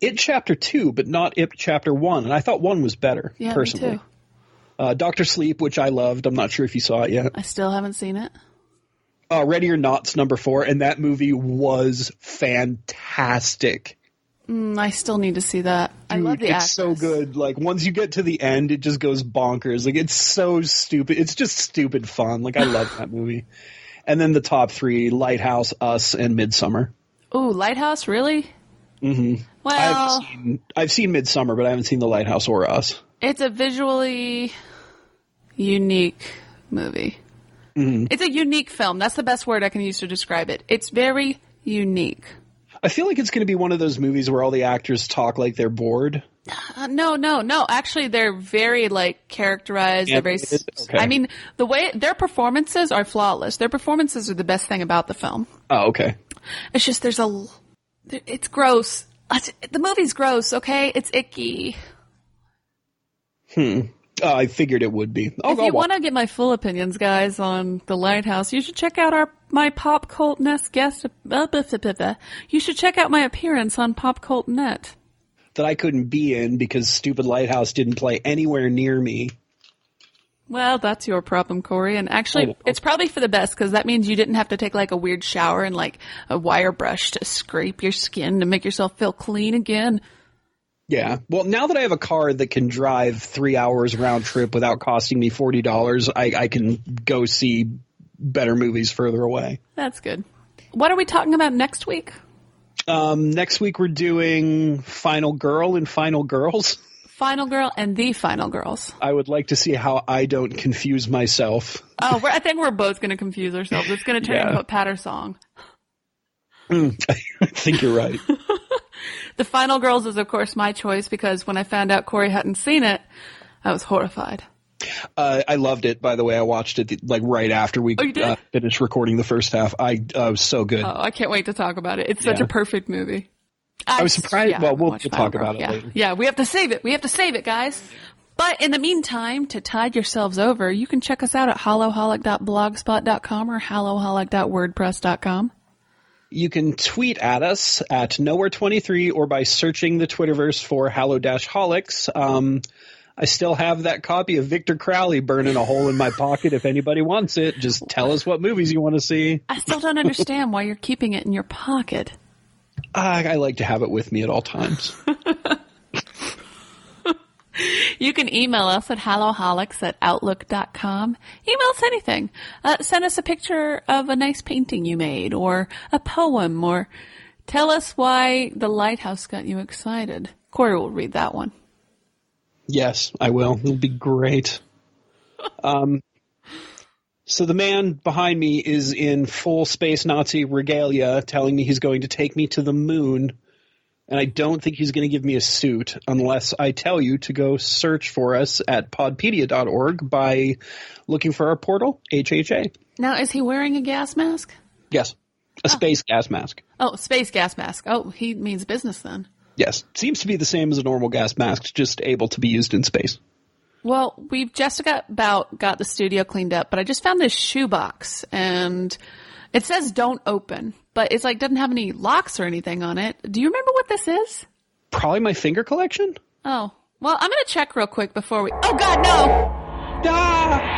It Chapter 2, but not It Chapter 1. And I thought 1 was better, personally. Me too. Dr. Sleep, which I loved. I'm not sure if you saw it yet. I still haven't seen it. Ready or Not's number 4, and that movie was fantastic. I still need to see that. Dude, I love the actress. It's so good. Like, once you get to the end, it just goes bonkers. Like, it's so stupid. It's just stupid fun. Like, I love that movie. And then the top 3, Lighthouse, Us, and Midsommar. Ooh, Lighthouse, really? Mm-hmm. Well, I've seen Midsommar, but I haven't seen The Lighthouse or Us. It's a visually unique movie. Mm-hmm. It's a unique film. That's the best word I can use to describe it. It's very unique. I feel like it's going to be one of those movies where all the actors talk like they're bored. No. Actually, they're very characterized. They're very. Okay. I mean, the way their performances are flawless. Their performances are the best thing about the film. Oh, okay. It's just it's gross. The movie's gross. Okay, it's icky. I figured it would be. If you want to get my full opinions, guys, on The Lighthouse, you should check out my Pop Cult Nest guest. You should check out my appearance on Pop Cult Net. That I couldn't be in because stupid Lighthouse didn't play anywhere near me. Well, that's your problem, Corey. And actually, it's probably for the best because that means you didn't have to take a weird shower and a wire brush to scrape your skin to make yourself feel clean again. Yeah. Well, now that I have a car that can drive 3 hours round trip without costing me $40, I can go see better movies further away. That's good. What are we talking about next week? Next week we're doing Final Girl and Final Girls. Final Girl and The Final Girls. I would like to see how I don't confuse myself. Oh, I think we're both going to confuse ourselves. It's going to turn into a patter song. I think you're right. The Final Girls is, of course, my choice because when I found out Corey hadn't seen it, I was horrified. I loved it, by the way. I watched it right after we finished recording the first half. I was so good. Oh, I can't wait to talk about it. It's such a perfect movie. I was surprised. Yeah, we'll talk about it later. Yeah, we have to save it. We have to save it, guys. But in the meantime, to tide yourselves over, you can check us out at Hallow-Holic.blogspot.com or Hallow-Holic.wordpress.com. You can tweet at us at Nowhere23 or by searching the Twitterverse for Hallow-Holics. I still have that copy of Victor Crowley burning a hole in my pocket. If anybody wants it, just tell us what movies you want to see. I still don't understand why you're keeping it in your pocket. I like to have it with me at all times. You can email us at hallowholics@outlook.com. Email us anything. Send us a picture of a nice painting you made or a poem or tell us why The Lighthouse got you excited. Corey will read that one. Yes, I will. It'll be great. So the man behind me is in full space Nazi regalia telling me he's going to take me to the moon. And I don't think he's going to give me a suit unless I tell you to go search for us at podpedia.org by looking for our portal, HHA. Now, is he wearing a gas mask? Yes. A space gas mask. Oh, space gas mask. Oh, he means business then. Yes. Seems to be the same as a normal gas mask, just able to be used in space. Well, we've just got the studio cleaned up, but I just found this shoebox, and it says don't open, but it's doesn't have any locks or anything on it. Do you remember what this is? Probably my finger collection. Oh, well, I'm going to check real quick before we... Oh, God, no! Ah!